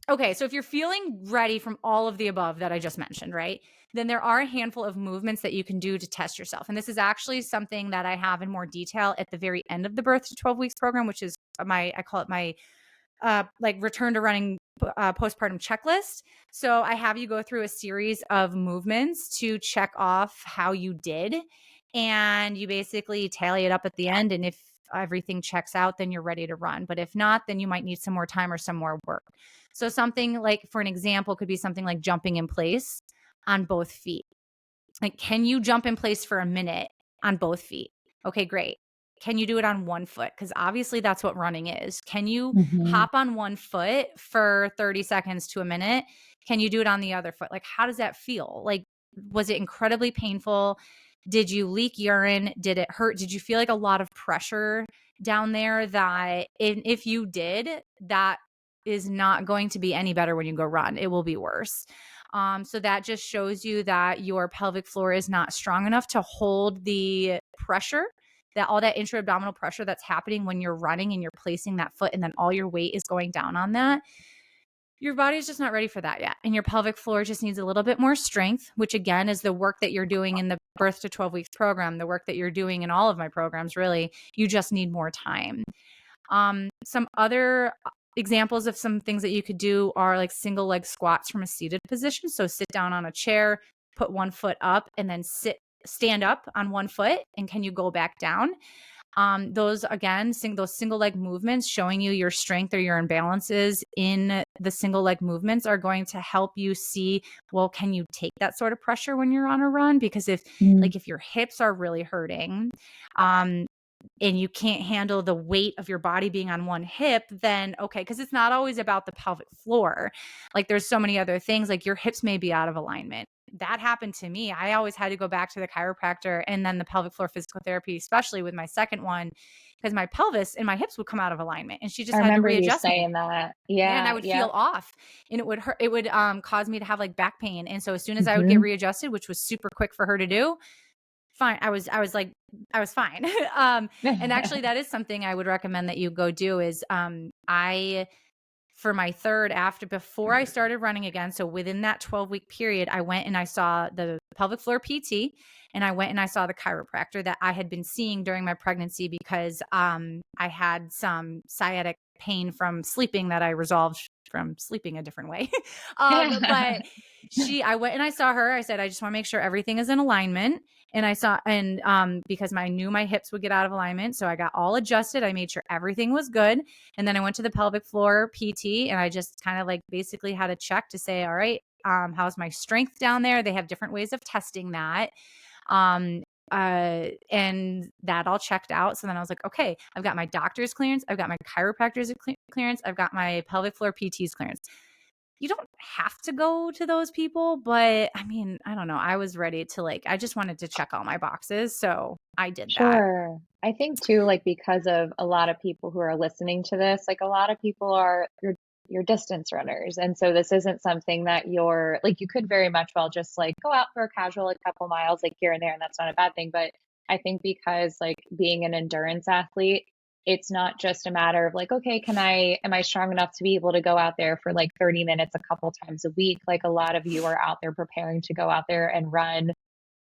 Okay, so if you're feeling ready from all of the above that I just mentioned, right, then there are a handful of movements that you can do to test yourself. And this is actually something that I have in more detail at the very end of the Birth to 12 Weeks program, which is I call it my like return to running postpartum checklist. So I have you go through a series of movements to check off how you did. And you basically tally it up at the end. And if everything checks out, then you're ready to run. But if not, then you might need some more time or some more work. So something like, for an example, could be something like jumping in place on both feet. Like, can you jump in place for a minute on both feet? Okay, great. Can you do it on one foot? Because obviously that's what running is. Can you hop on one foot for 30 seconds to a minute? Can you do it on the other foot? Like, how does that feel? Like, was it incredibly painful? Did you leak urine? Did it hurt? Did you feel like a lot of pressure down there that if you did, that is not going to be any better when you go run. It will be worse. So that just shows you that your pelvic floor is not strong enough to hold the pressure, that all that intra-abdominal pressure that's happening when you're running and you're placing that foot and then all your weight is going down on that. Your body is just not ready for that yet. And your pelvic floor just needs a little bit more strength, which again is the work that you're doing in the Birth to 12 Weeks program, the work that you're doing in all of my programs, really. You just need more time. Some other examples of some things that you could do are like single leg squats from a seated position. So sit down on a chair, put one foot up, and then stand up on one foot. And can you go back down? Those again, those single leg movements showing you your strength or your imbalances in the single leg movements are going to help you see, well, can you take that sort of pressure when you're on a run? Because if your hips are really hurting, and you can't handle the weight of your body being on one hip, then okay, because it's not always about the pelvic floor. Like there's so many other things, like your hips may be out of alignment. That happened to me. I always had to go back to the chiropractor and then the pelvic floor physical therapy, especially with my second one, because my pelvis and my hips would come out of alignment and she just I had to remember you readjust me. saying that. Yeah, and I Yeah. would Yeah. feel off and it would hurt. It would cause me to have like back pain. And so as soon as I would get readjusted, which was super quick for her to do, fine. I was fine. And actually that is something I would recommend that you go do is, for my third before I started running again. So within that 12-week period, I went and I saw the pelvic floor PT and I went and I saw the chiropractor that I had been seeing during my pregnancy because, I had some sciatic pain from sleeping that I resolved from sleeping a different way. But I went and I saw her. I said, I just want to make sure everything is in alignment. And because I knew my hips would get out of alignment. So I got all adjusted. I made sure everything was good. And then I went to the pelvic floor PT and I just kind of like basically had a check to say, all right, how's my strength down there? They have different ways of testing that. And that all checked out. So then I was like, okay, I've got my doctor's clearance. I've got my chiropractor's clearance. I've got my pelvic floor PT's clearance. You don't have to go to those people, but I mean, I don't know. I was ready to I just wanted to check all my boxes. So I did that. Sure. I think too, like because of a lot of people who are listening to this, like a lot of people are your distance runners. And so this isn't something that you're like you could very much well just like go out for a casual like couple miles like here and there, and that's not a bad thing. But I think because like being an endurance athlete, it's not just a matter of like, okay, am I strong enough to be able to go out there for like 30 minutes a couple times a week? Like a lot of you are out there preparing to go out there and run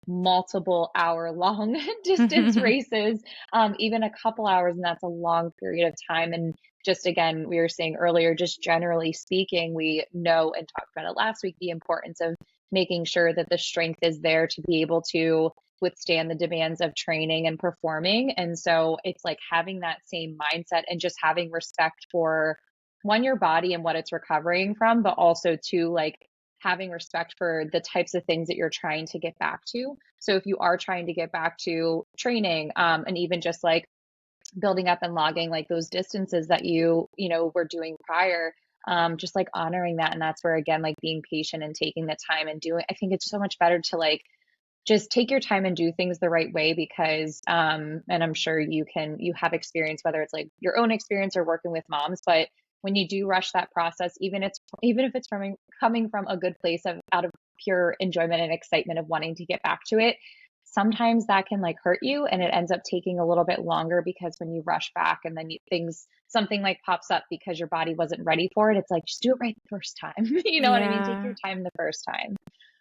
multiple hour long distance races, even a couple hours, and that's a long period of time. And just again, we were saying earlier, just generally speaking, we know and talked about it last week, the importance of making sure that the strength is there to be able to withstand the demands of training and performing. And so it's like having that same mindset and just having respect for one, your body and what it's recovering from, but also two, like having respect for the types of things that you're trying to get back to. So if you are trying to get back to training, and even just like building up and logging like those distances that you were doing prior, just like honoring that. And that's where, again, like being patient and taking the time and doing, I think it's so much better to like just take your time and do things the right way, because and I'm sure you have experience, whether it's like your own experience or working with moms, but when you do rush that process, even if it's coming from a good place of out of pure enjoyment and excitement of wanting to get back to it, sometimes that can like hurt you, and it ends up taking a little bit longer, because when you rush back and then something like pops up because your body wasn't ready for it, it's like just do it right the first time. You know what I mean? Take Yeah. your time the first time.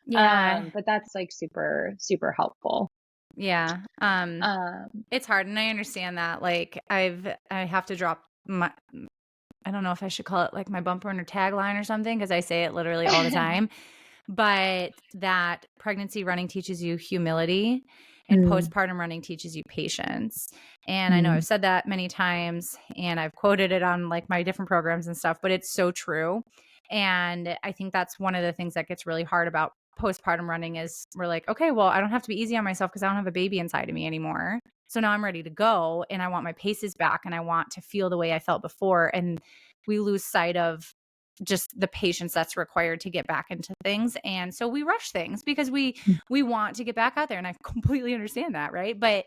Yeah. But that's like super, super helpful. Yeah. Um, It's hard, and I understand that. Like I have to drop my, I don't know if I should call it like my bumper or tagline or something, because I say it literally all the time. But that pregnancy running teaches you humility and mm, postpartum running teaches you patience. And I know mm, I've said that many times and I've quoted it on like my different programs and stuff, but it's so true. And I think that's one of the things that gets really hard about postpartum running is we're like, okay, well, I don't have to be easy on myself because I don't have a baby inside of me anymore. So now I'm ready to go and I want my paces back and I want to feel the way I felt before. And we lose sight of just the patience that's required to get back into things. And so we rush things because we want to get back out there. And I completely understand that, right? But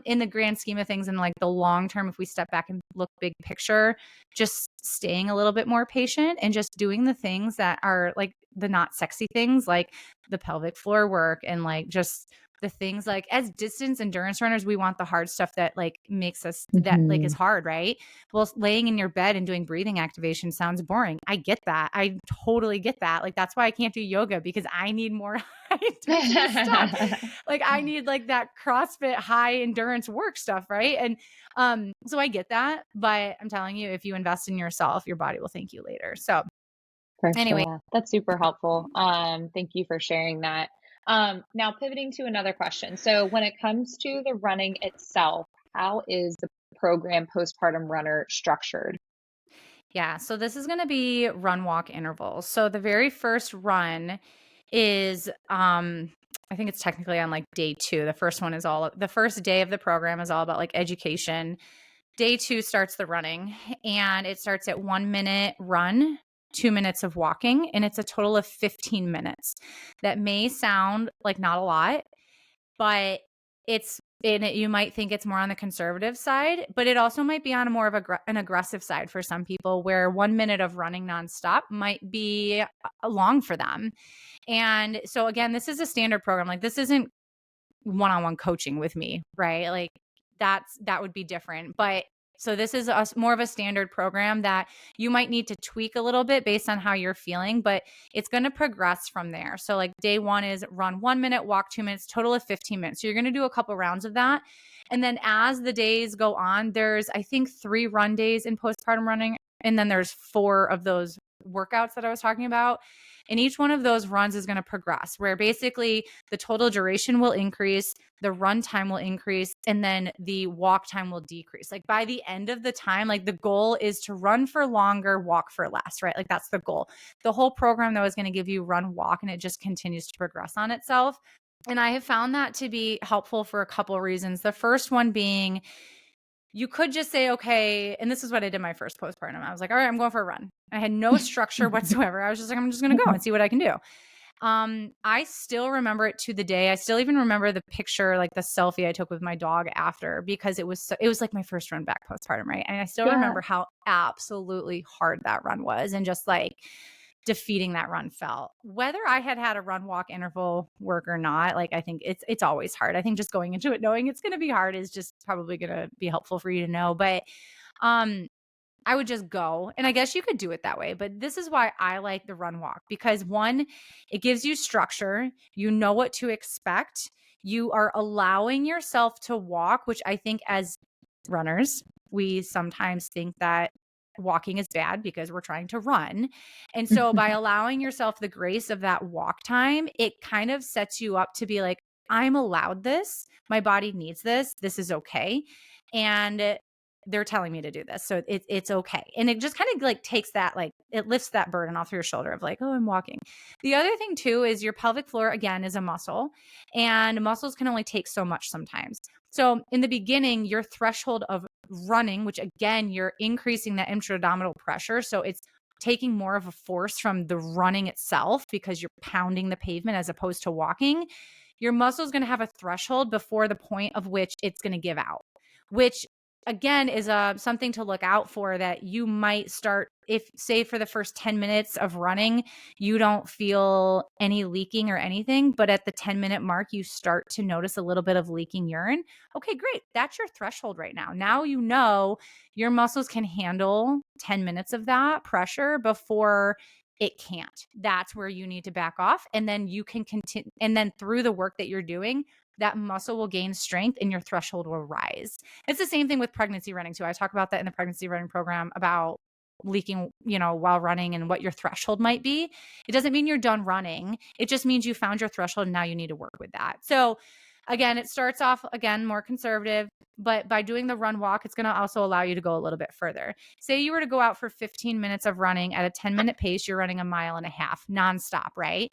in the grand scheme of things, and like the long term, if we step back and look big picture, just staying a little bit more patient and just doing the things that are like the not sexy things, like the pelvic floor work and like just the things like as distance endurance runners, we want the hard stuff that like makes us that like is mhm. hard, right? Well, laying in your bed and doing breathing activation sounds boring. I get that. I totally get that. Like that's why I can't do yoga, because I need more high intensity stuff. Like I need like that CrossFit high endurance work stuff, right? And so I get that, but I'm telling you, if you invest in yourself, your body will thank you later. So For anyway, sure. That's super helpful. Thank you for sharing that. Now pivoting to another question. So when it comes to the running itself, how is the program Postpartum Runner structured? yeah, so this is going to be run walk intervals. So the very first run is I think it's technically on like day 2. The first day of the program is all about like education. Day 2 starts the running, and it starts at 1 minute run, 2 minutes of walking, and it's a total of 15 minutes. That may sound like not a lot, but it's in it, you might think it's more on the conservative side, but it also might be on a more of an aggressive side for some people, where 1 minute of running nonstop might be long for them. And so again, this is a standard program. Like this isn't one-on-one coaching with me, right? Like that would be different. But so this is more of a standard program that you might need to tweak a little bit based on how you're feeling, but it's going to progress from there. So like day 1 is run 1 minute, walk 2 minutes, total of 15 minutes. So you're going to do a couple rounds of that. And then as the days go on, there's I think 3 run days in postpartum running, and then there's 4 of those workouts that I was talking about. And each one of those runs is going to progress, where basically the total duration will increase, the run time will increase, and then the walk time will decrease. Like by the end of the time, like the goal is to run for longer, walk for less, right? Like that's the goal. The whole program though is going to give you run, walk, and it just continues to progress on itself. And I have found that to be helpful for a couple of reasons. The first one being you could just say, okay, and this is what I did my first postpartum. I was like, all right, I'm going for a run. I had no structure whatsoever. I was just like, I'm just going to go and see what I can do. I still remember it to the day. I still even remember the picture, like the selfie I took with my dog after, because it was like my first run back postpartum, right? And I still Yeah. remember how absolutely hard that run was, and just like defeating that run felt. Whether I had a run walk interval work or not, like I think it's always hard. I think just going into it knowing it's going to be hard is just probably going to be helpful for you to know. But um I would just go. And I guess you could do it that way, but this is why I like the run walk, because one, it gives you structure. You know what to expect. You are allowing yourself to walk, which I think as runners, we sometimes think that walking is bad because we're trying to run. And so by allowing yourself the grace of that walk time, it kind of sets you up to be like, I'm allowed this. My body needs this. This is okay. And they're telling me to do this. So it's okay. And it just kind of like takes that, like it lifts that burden off your shoulder of like, oh, I'm walking. The other thing too is your pelvic floor, again, is a muscle, and muscles can only take so much sometimes. So in the beginning, your threshold of running, which again, you're increasing that intra-abdominal pressure. So it's taking more of a force from the running itself because you're pounding the pavement as opposed to walking. Your muscle is going to have a threshold before the point of which it's going to give out, which again is something to look out for, that you might start, if say for the first 10 minutes of running, you don't feel any leaking or anything, but at the 10-minute mark, you start to notice a little bit of leaking urine. Okay, great. That's your threshold right now. Now you know your muscles can handle 10 minutes of that pressure before it can't. That's where you need to back off. And then you can continue. And then through the work that you're doing, that muscle will gain strength and your threshold will rise. It's the same thing with pregnancy running too. I talk about that in the pregnancy running program about leaking, while running and what your threshold might be. It doesn't mean you're done running. It just means you found your threshold and now you need to work with that. So again, it starts off again more conservative, but by doing the run walk, it's going to also allow you to go a little bit further. Say you were to go out for 15 minutes of running at a 10-minute pace, you're running 1.5 miles nonstop, right?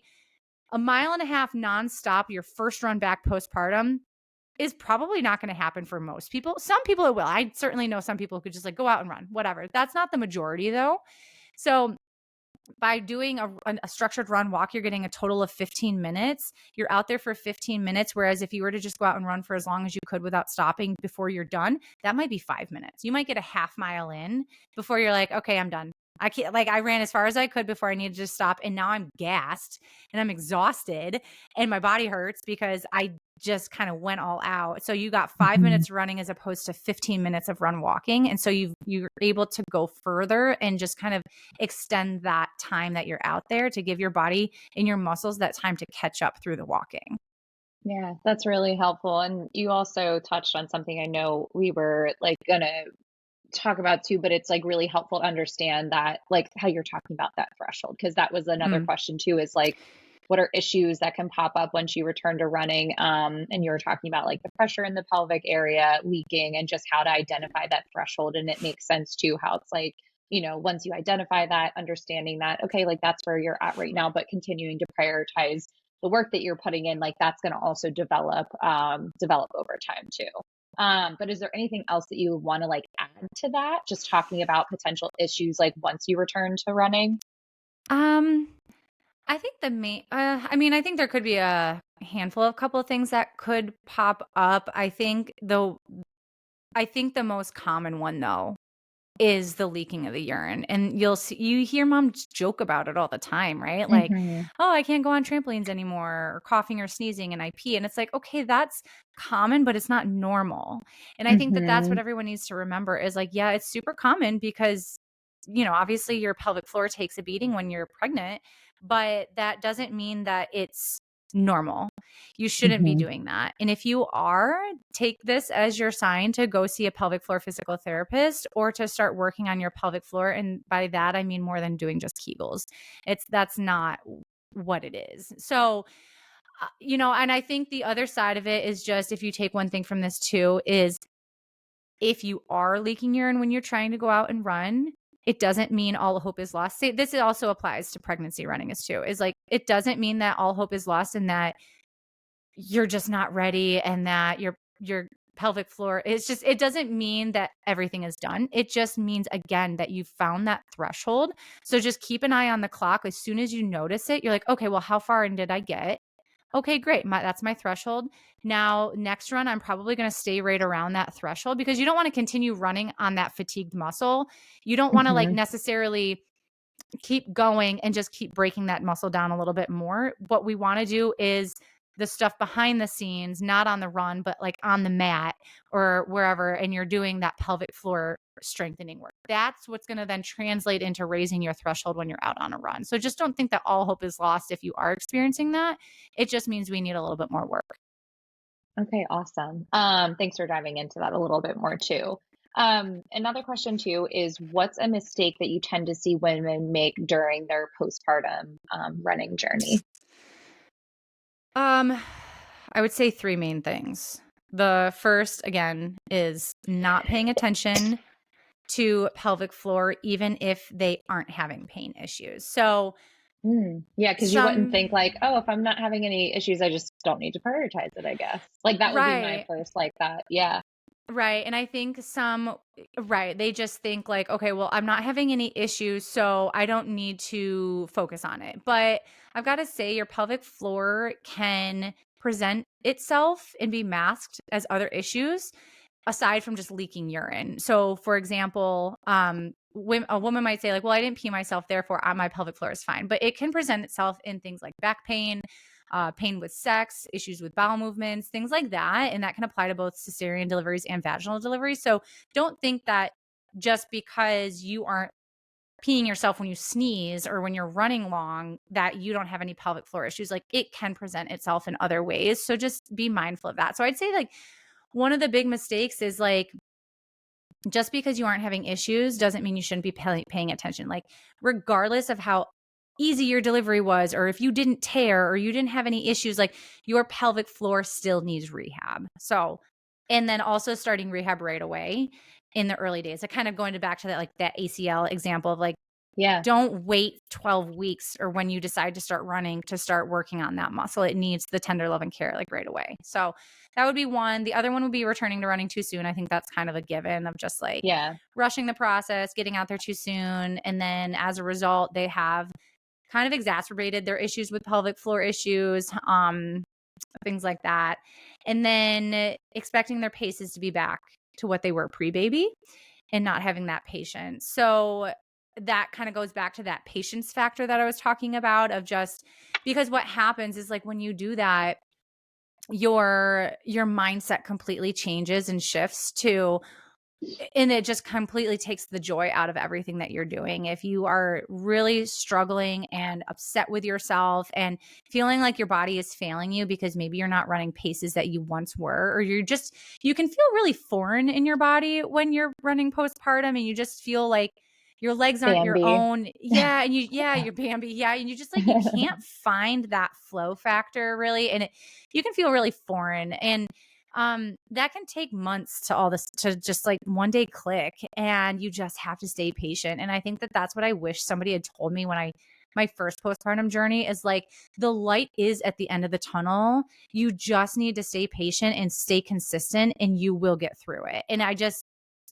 1.5 miles nonstop, your first run back postpartum, is probably not going to happen for most people. Some people it will. I certainly know some people who could just like go out and run, whatever. That's not the majority though. So by doing a structured run walk, you're getting a total of 15 minutes. You're out there for 15 minutes. Whereas if you were to just go out and run for as long as you could without stopping before you're done, that might be 5 minutes. You might get a 1/2 mile in before you're like, okay, I'm done. I can't, like I ran as far as I could before I needed to stop. And now I'm gassed and I'm exhausted and my body hurts because I just kind of went all out. So you got 5 minutes running as opposed to 15 minutes of run walking. And so you're able to go further and just kind of extend that time that you're out there to give your body and your muscles that time to catch up through the walking. Yeah, that's really helpful. And you also touched on something I know we were like gonna talk about too, but it's like really helpful to understand that, like how you're talking about that threshold, because that was another Mm. question too, is like, what are issues that can pop up once you return to running? And you were talking about like the pressure in the pelvic area, leaking, and just how to identify that threshold. And it makes sense too, how it's like, once you identify that, understanding that, okay, like that's where you're at right now, but continuing to prioritize the work that you're putting in, like that's going to also develop over time too. But is there anything else that you want to like add to that? Just talking about potential issues like once you return to running? Um, I think the main, I think there could be a handful of couple of things that could pop up. I think the most common one though is the leaking of the urine. And you hear moms joke about it all the time, right? Like, Hmm. oh, I can't go on trampolines anymore, or coughing or sneezing and I pee. And it's like, okay, that's common, but it's not normal. And I think that that's Hmm. what everyone needs to remember is like, yeah, it's super common because, obviously your pelvic floor takes a beating when you're pregnant, but that doesn't mean that it's normal. You shouldn't be Hmm. doing that. And if you are, take this as your sign to go see a pelvic floor physical therapist or to start working on your pelvic floor. And by that, I mean more than doing just Kegels. That's not what it is. So, and I think the other side of it is just, if you take one thing from this too, is if you are leaking urine when you're trying to go out and run, it doesn't mean all hope is lost. See, this also applies to pregnancy running as too, is like, it doesn't mean that all hope is lost and that you're just not ready and that your pelvic floor it doesn't mean that everything is done. It just means, again, that you found that threshold. So just keep an eye on the clock. As soon as you notice it, you're like, okay, well, how far in did I get? Okay, great. That's my threshold. Now, next run, I'm probably going to stay right around that threshold, because you don't want to continue running on that fatigued muscle. You don't want to like Hmm. necessarily keep going and just keep breaking that muscle down a little bit more. What we want to do is the stuff behind the scenes, not on the run, but like on the mat or wherever, and you're doing that pelvic floor strengthening work. That's what's going to then translate into raising your threshold when you're out on a run. So just don't think that all hope is lost if you are experiencing that. It just means we need a little bit more work. Okay, awesome. Thanks for diving into that a little bit more too. Another question too is what's a mistake that you tend to see women make during their postpartum running journey? I would say three main things. The first, again, is not paying attention to pelvic floor, even if they aren't having pain issues. So Yeah, because you wouldn't think some, like, oh, if I'm not having any issues, I just don't need to prioritize it, I guess. Like that would be my right. first like that. Yeah. Right. And I think right, they just think like, okay, well, I'm not having any issues, so I don't need to focus on it. But I've got to say, your pelvic floor can present itself and be masked as other issues aside from just leaking urine. So, for example, a woman might say like, well, I didn't pee myself, therefore my pelvic floor is fine. But it can present itself in things like back pain, pain with sex, issues with bowel movements, things like that. And that can apply to both cesarean deliveries and vaginal deliveries. So don't think that just because you aren't peeing yourself when you sneeze or when you're running long that you don't have any pelvic floor issues. Like it can present itself in other ways. So just be mindful of that. So I'd say like one of the big mistakes is like just because you aren't having issues doesn't mean you shouldn't be paying attention. Like regardless of how easy your delivery was, or if you didn't tear or you didn't have any issues, like your pelvic floor still needs rehab. So, and then also starting rehab right away in the early days. Kind of going back to that, like that ACL example of like, Yeah. don't wait 12 weeks or when you decide to start running to start working on that muscle. It needs the tender love and care like right away. So that would be one. The other one would be returning to running too soon. I think that's kind of a given of just like Yeah. rushing the process, getting out there too soon. And then as a result, they have kind of exacerbated their issues with pelvic floor issues, things like that. And then expecting their paces to be back to what they were pre-baby and not having that patience. So that kind of goes back to that patience factor that I was talking about of just because what happens is like when you do that, your mindset completely changes and shifts to, and it just completely takes the joy out of everything that you're doing. If you are really struggling and upset with yourself and feeling like your body is failing you because maybe you're not running paces that you once were, or you can feel really foreign in your body when you're running postpartum and you just feel like your legs aren't your Bambi. own. Yeah. And you're Bambi. Yeah. And you just like, you can't find that flow factor really. And you can feel really foreign. And that can take months to all this to just like one day click, and you just have to stay patient. And I think that that's what I wish somebody had told me when my first postpartum journey is like the light is at the end of the tunnel. You just need to stay patient and stay consistent and you will get through it. And I just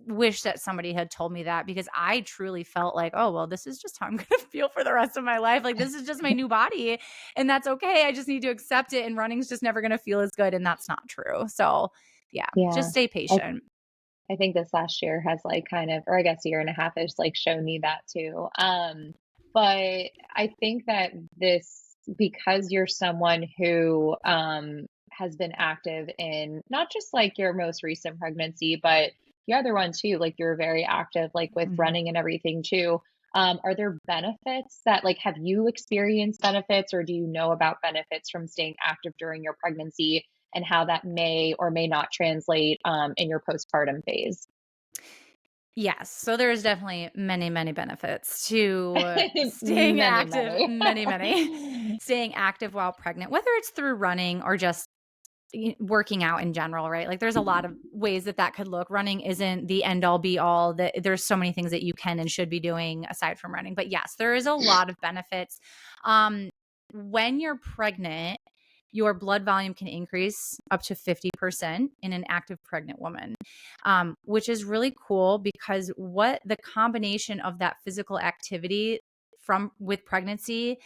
wish that somebody had told me that because I truly felt like, oh, well, this is just how I'm going to feel for the rest of my life. Like, this is just my new body and that's okay. I just need to accept it. And running's just never going to feel as good. And that's not true. So, yeah, Yeah. just stay I patient. I think this last year has like kind of, or I guess year and a half has like shown me that too. But I think that because you're someone who has been active in not just like your most recent pregnancy, but the other one too, like you're very active, like with Mhm. running and everything too. Are there benefits that like have you experienced benefits or do you know about benefits from staying active during your pregnancy and how that may or may not translate in your postpartum phase? Yes. So there's definitely many, many benefits to staying Many, active, many. many, many, staying active while pregnant, whether it's through running or just working out in general, right? Like there's a lot of ways that that could look. Running isn't the end all be all. That there's so many things that you can and should be doing aside from running. But yes, there is a lot of benefits. Um, when you're pregnant, your blood volume can increase up to 50% in an active pregnant woman, which is really cool because what the combination of that physical activity from with pregnancy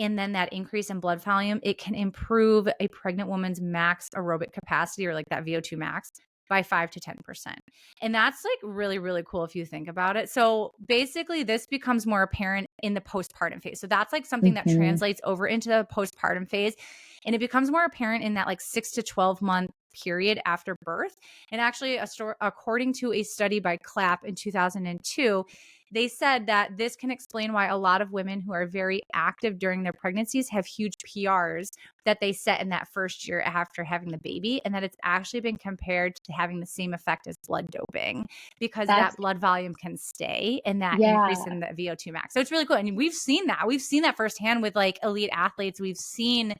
and then that increase in blood volume, it can improve a pregnant woman's max aerobic capacity or like that VO2 max by 5 to 10%. And that's like really, really cool if you think about it. So basically, this becomes more apparent in the postpartum phase. So that's like something that translates over into the postpartum phase. And it becomes more apparent in that like 6 to 12 month period after birth. And actually, according to a study by Clapp in 2002, they said that this can explain why a lot of women who are very active during their pregnancies have huge PRs that they set in that first year after having the baby, and that it's actually been compared to having the same effect as blood doping, because that blood volume can stay and that increase in the VO2 max. So it's really cool. And we've seen that. We've seen that firsthand with like elite athletes. We've seen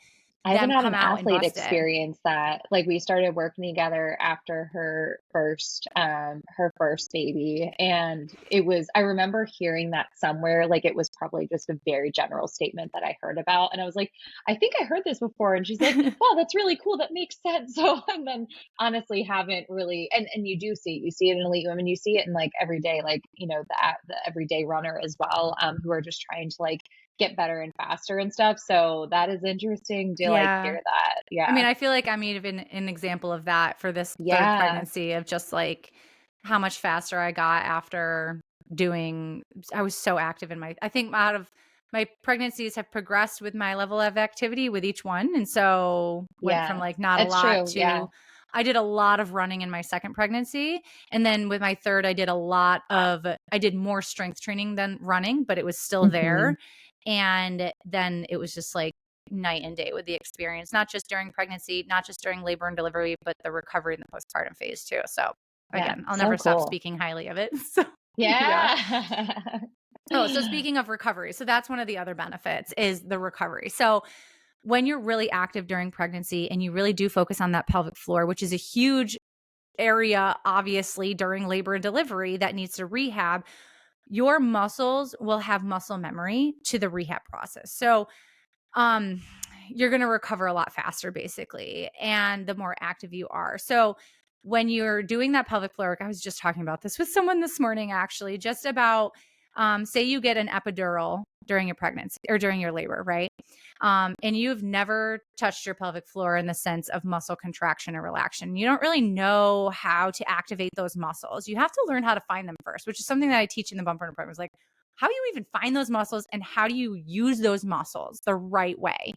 I haven't them had come an out and athlete busted. experience that. Like, we started working together after her first baby, and I remember hearing that somewhere. Like, it was probably just a very general statement that I heard about, and I was like, I think I heard this before. And she's like, wow, that's really cool, that makes sense. So, and then honestly haven't really, and you see it in elite women, you see it in like everyday, like, the everyday runner as well, who are just trying to like get better and faster and stuff. So that is interesting to like hear that. I mean, Yeah. I feel like I'm even an example of that for this third Yeah. pregnancy, of just like how much faster I got after I was so active I think out of my pregnancies have progressed with my level of activity with each one. And so went from Yeah. like not a It's lot true. Yeah. to, I did a lot of running in my second pregnancy. And then with my third, I did more strength training than running, but it was still Mhm. there. And then it was just like night and day with the experience, not just during pregnancy, not just during labor and delivery, but the recovery in the postpartum phase too. So Yeah. again, I'll So never stop cool. speaking highly of it. So yeah. Yeah. Oh, so speaking of recovery, so that's one of the other benefits is the recovery. So when you're really active during pregnancy and you really do focus on that pelvic floor, which is a huge area, obviously, during labor and delivery that needs to rehab, your muscles will have muscle memory to the rehab process. So um you're going to recover a lot faster basically, and the more active you are. So when you're doing that pelvic floor work, I was just talking about this with someone this morning actually, just about say you get an epidural during your pregnancy or during your labor, right? And you've never touched your pelvic floor in the sense of muscle contraction or relaxation. You don't really know how to activate those muscles. You have to learn how to find them first, which is something that I teach in the bumper program. Is like, how do you even find those muscles and how do you use those muscles the right way?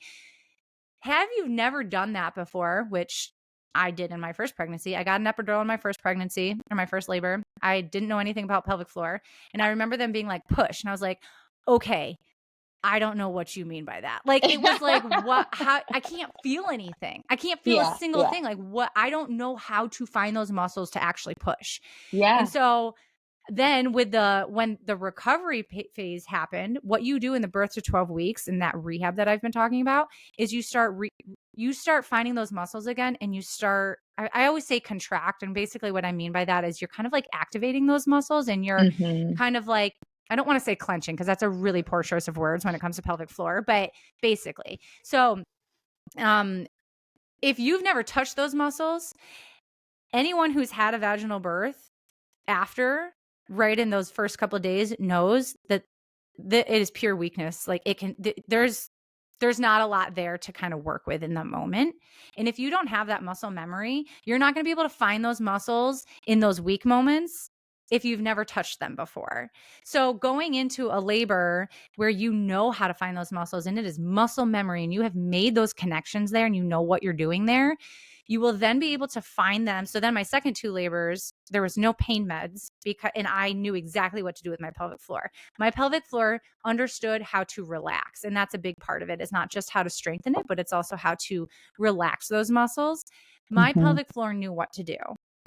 Have you never done that before, which I did in my first pregnancy? I got an epidural in my first pregnancy or my first labor. I didn't know anything about pelvic floor. And I remember them being like, push. And I was like, okay, I don't know what you mean by that. Like, it was like, what, how, I can't feel anything. I can't feel a Yeah. single Yeah. thing. Like, what, I don't know how to find those muscles to actually push. And Yeah. so then when the recovery phase happened, what you do in the birth to 12 weeks in that rehab that I've been talking about is you start finding those muscles again, and I always say contract. And basically what I mean by that is you're kind of like activating those muscles, and you're Mhm. kind of like, I don't want to say clenching because that's a really poor choice of words when it comes to pelvic floor, but basically. So, if you've never touched those muscles, anyone who's had a vaginal birth after, right in those first couple of days, knows that it is pure weakness. Like, there's not a lot there to kind of work with in the moment. And if you don't have that muscle memory, you're not going to be able to find those muscles in those weak moments if you've never touched them before. So going into a labor where you know how to find those muscles, and it is muscle memory, and you have made those connections there and you know what you're doing there, you will then be able to find them. So then my second two labors, there was no pain meds and I knew exactly what to do with my pelvic floor. My pelvic floor understood how to relax. And that's a big part of it. It's not just how to strengthen it, but it's also how to relax those muscles. My Mhm. pelvic floor knew what to do.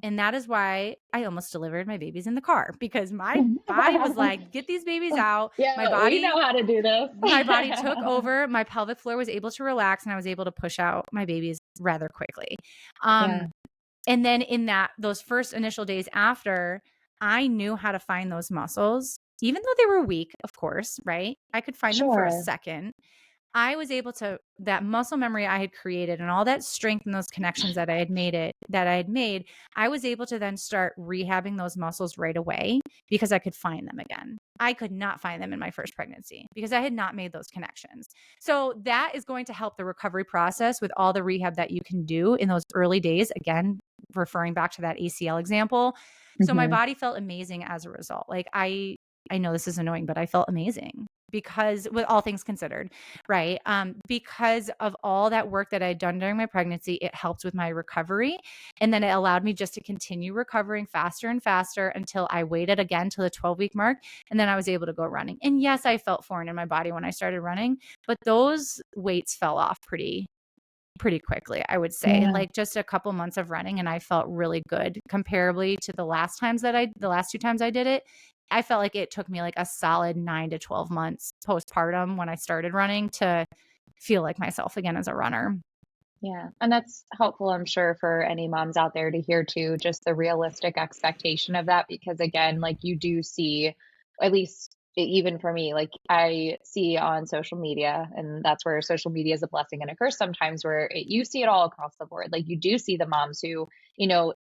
And that is why I almost delivered my babies in the car, because my body was like, get these babies out. Yeah, we know how to do this. My body took over. My pelvic floor was able to relax, and I was able to push out my babies rather quickly. Yeah. And then in those first initial days after, I knew how to find those muscles, even though they were weak, of course, right? I could find them for a Sure. second. I was able to, that muscle memory I had created and all that strength and those connections that I had made, I was able to then start rehabbing those muscles right away because I could find them again. I could not find them in my first pregnancy because I had not made those connections. So that is going to help the recovery process with all the rehab that you can do in those early days. Again, referring back to that ACL example. So my Mhm. body felt amazing as a result. Like, I know this is annoying, but I felt amazing because with all things considered, right? Because of all that work that I'd done during my pregnancy, it helped with my recovery. And then it allowed me just to continue recovering faster and faster until I waited again till the 12-week mark. And then I was able to go running. And yes, I felt foreign in my body when I started running, but those weights fell off pretty quickly, I would say. Yeah. Like just a couple months of running and I felt really good comparably to the last two times I did it. I felt like it took me like a solid 9 to 12 months postpartum when I started running to feel like myself again as a runner. Yeah. And that's helpful, I'm sure, for any moms out there to hear too, just the realistic expectation of that. Because again, like you do see, at least even for me, like I see on social media, and that's where social media is a blessing and a curse sometimes, where you see it all across the board. Like you do see the moms who, you know,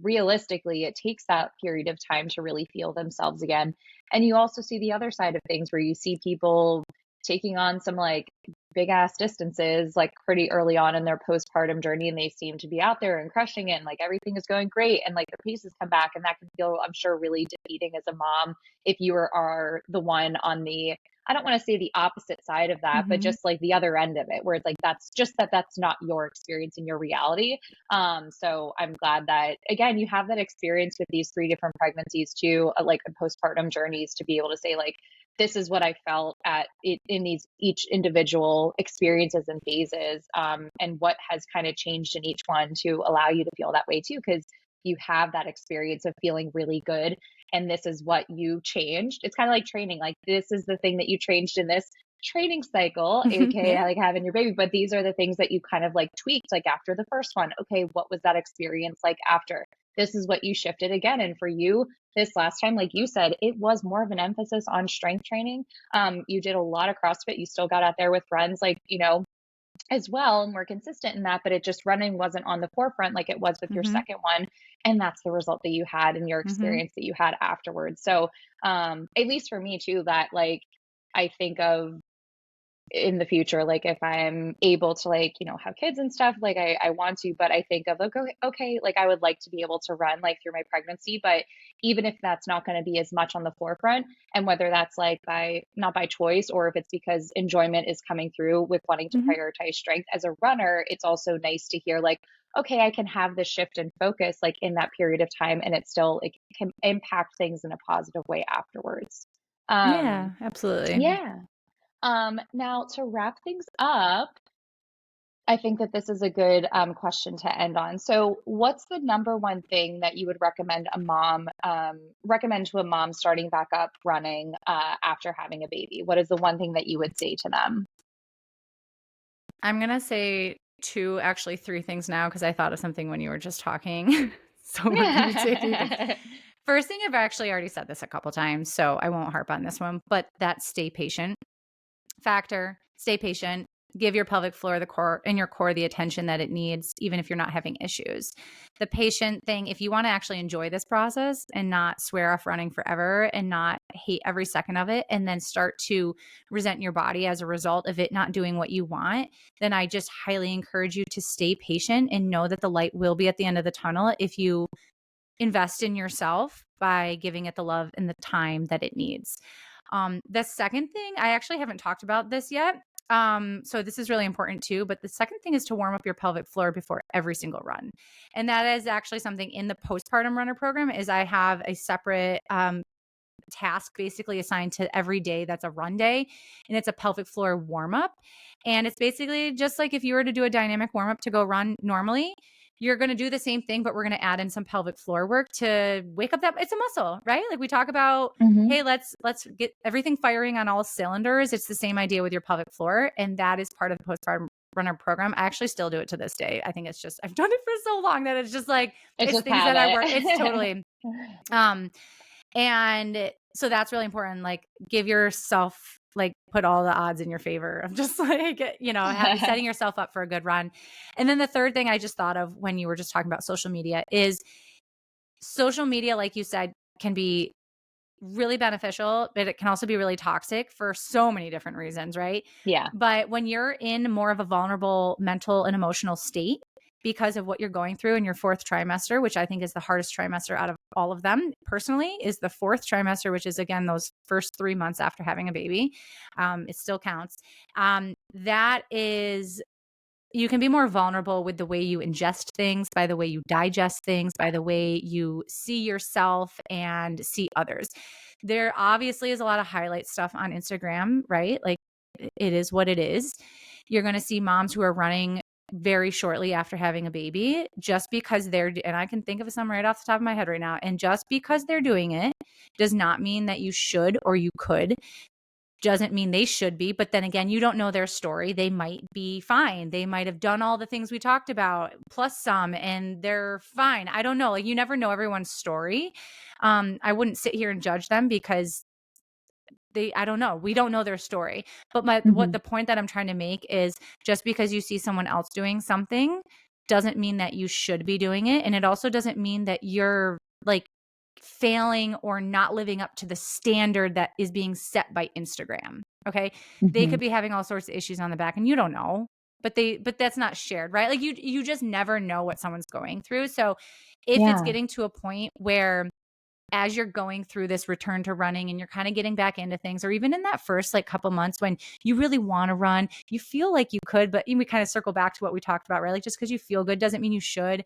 realistically, it takes that period of time to really feel themselves again. And you also see the other side of things where you see people taking on some like big ass distances like pretty early on in their postpartum journey, and they seem to be out there and crushing it and like everything is going great, and like the pieces come back, and that can feel, I'm sure, really defeating as a mom if you are the one on the, I don't want to say the opposite side of that, but Mm-hmm. just like the other end of it, where it's like that's just that's not your experience and your reality. So I'm glad that again you have that experience with these 3 different pregnancies too, like postpartum journeys, to be able to say like this is what I felt at it in these each individual experiences and phases, and what has kind of changed in each one to allow you to feel that way too, because you have that experience of feeling really good, and this is what you changed. It's kind of like training, like this is the thing that you changed in this training cycle, aka Yeah. like having your baby, but these are the things that you kind of like tweaked, like after the first one. Okay, what was that experience like after? This is what you shifted again. And for you, this last time, like you said, it was more of an emphasis on strength training. You did a lot of CrossFit. You still got out there with friends, like, you know, as well, and we're consistent in that, but it just running wasn't on the forefront like it was with your Mm-hmm. second one. And that's the result that you had and your Mm-hmm. experience that you had afterwards. So, at least for me too, that like, I think of in the future, like if I'm able to like, you know, have kids and stuff, like I want to, but I think of like, okay, like I would like to be able to run like through my pregnancy, but even if that's not going to be as much on the forefront, and whether that's like by not by choice or if it's because enjoyment is coming through with wanting to Mm-hmm. prioritize strength as a runner, it's also nice to hear like, okay, I can have the shift and focus like in that period of time, and it still it can impact things in a positive way afterwards. Yeah, Um, absolutely. yeah. Now to wrap things up, I think that this is a good question to end on. So, what's the number one thing that you would recommend to a mom starting back up running after having a baby? What is the one thing that you would say to them? I'm going to say actually three things now because I thought of something when you were just talking. So we're going to say three things. First thing, I've actually already said this a couple times, so I won't harp on this one, but that stay patient factor. Stay patient. Give your pelvic floor, the core, and your core the attention that it needs, even if you're not having issues. The patient thing, if you want to actually enjoy this process and not swear off running forever and not hate every second of it, and then start to resent your body as a result of it not doing what you want, then I just highly encourage you to stay patient and know that the light will be at the end of the tunnel if you invest in yourself by giving it the love and the time that it needs. The second thing, I actually haven't talked about this yet. So this is really important too. But the second thing is to warm up your pelvic floor before every single run. And that is actually something in the postpartum runner program is I have a separate task basically assigned to every day that's a run day, and it's a pelvic floor warm up. And it's basically just like if you were to do a dynamic warm up to go run normally, you're going to do the same thing, but we're going to add in some pelvic floor work to wake up that it's a muscle, right? Like we talk about, Hmm. hey, let's get everything firing on all cylinders. It's the same idea with your pelvic floor, and that is part of the postpartum runner program. I actually still do it to this day. I think it's just I've done it for so long that it's just like It's it's just things that I work. It's habit. totally um and so that's really important. Like give yourself like put all the odds in your favor of just like, setting yourself up for a good run. And then the third thing I just thought of when you were just talking about social media is social media, like you said, can be really beneficial, but it can also be really toxic for so many different reasons, right? Yeah. But when you're in more of a vulnerable mental and emotional state because of what you're going through in your fourth trimester, which I think is the hardest trimester out of all of them personally is the 4th trimester, which is again those first 3 months after having a baby. It still counts. That is, you can be more vulnerable with the way you ingest things, by the way you digest things, by the way you see yourself and see others. There obviously is a lot of highlight stuff on Instagram, right? Like, it is what it is. You're going to see moms who are running very shortly after having a baby, just because and I can think of some right off the top of my head right now. And just because they're doing it does not mean that you should or you could. Doesn't mean they should be, but then again, you don't know their story. They might be fine. They might have done all the things we talked about plus some, and they're fine. I don't know. Like, you never know everyone's story. I wouldn't sit here and judge them because I don't know. We don't know their story. But what the point that I'm trying to make is, just because you see someone else doing something doesn't mean that you should be doing it. And it also doesn't mean that you're like failing or not living up to the standard that is being set by Instagram. Okay. They could be having all sorts of issues on the back and you don't know, but that's not shared, right? Like, you just never know what someone's going through. So if it's getting to a point where, as you're going through this return to running and you're kind of getting back into things, or even in that first like couple months when you really want to run, you feel like you could, but we kind of circle back to what we talked about, right? Like, just because you feel good doesn't mean you should.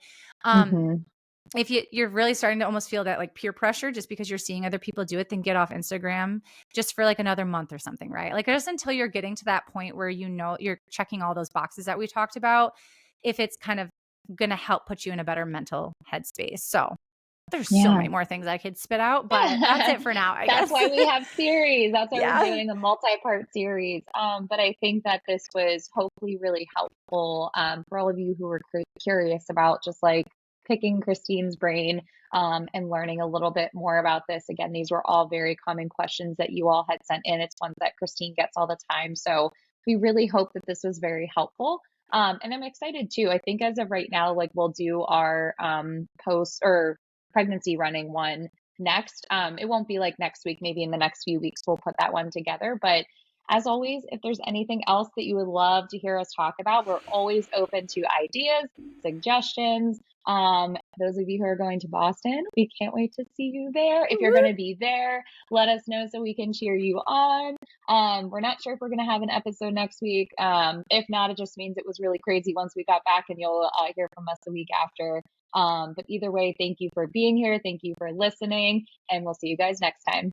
If you're really starting to almost feel that like peer pressure just because you're seeing other people do it, then get off Instagram just for like another month or something, right? Like, just until you're getting to that point where you know you're checking all those boxes that we talked about, if it's kind of going to help put you in a better mental headspace. So there's so many more things I could spit out, but that's it for now, I guess. That's why we have series. That's why Yeah. we're doing a multi-part series. But I think that this was hopefully really helpful for all of you who were curious about just like picking Christine's brain and learning a little bit more about this. Again, these were all very common questions that you all had sent in. It's ones that Christine gets all the time. So we really hope that this was very helpful. And I'm excited too. I think as of right now, like, we'll do our post or pregnancy running one next. It won't be like next week, maybe in the next few weeks, we'll put that one together. But as always, if there's anything else that you would love to hear us talk about, we're always open to ideas, suggestions. Those of you who are going to Boston, we can't wait to see you there. If you're going to be there, let us know so we can cheer you on. We're not sure if we're going to have an episode next week. If not, it just means it was really crazy once we got back, and you'll hear from us the week after. But either way, thank you for being here. Thank you for listening, and we'll see you guys next time.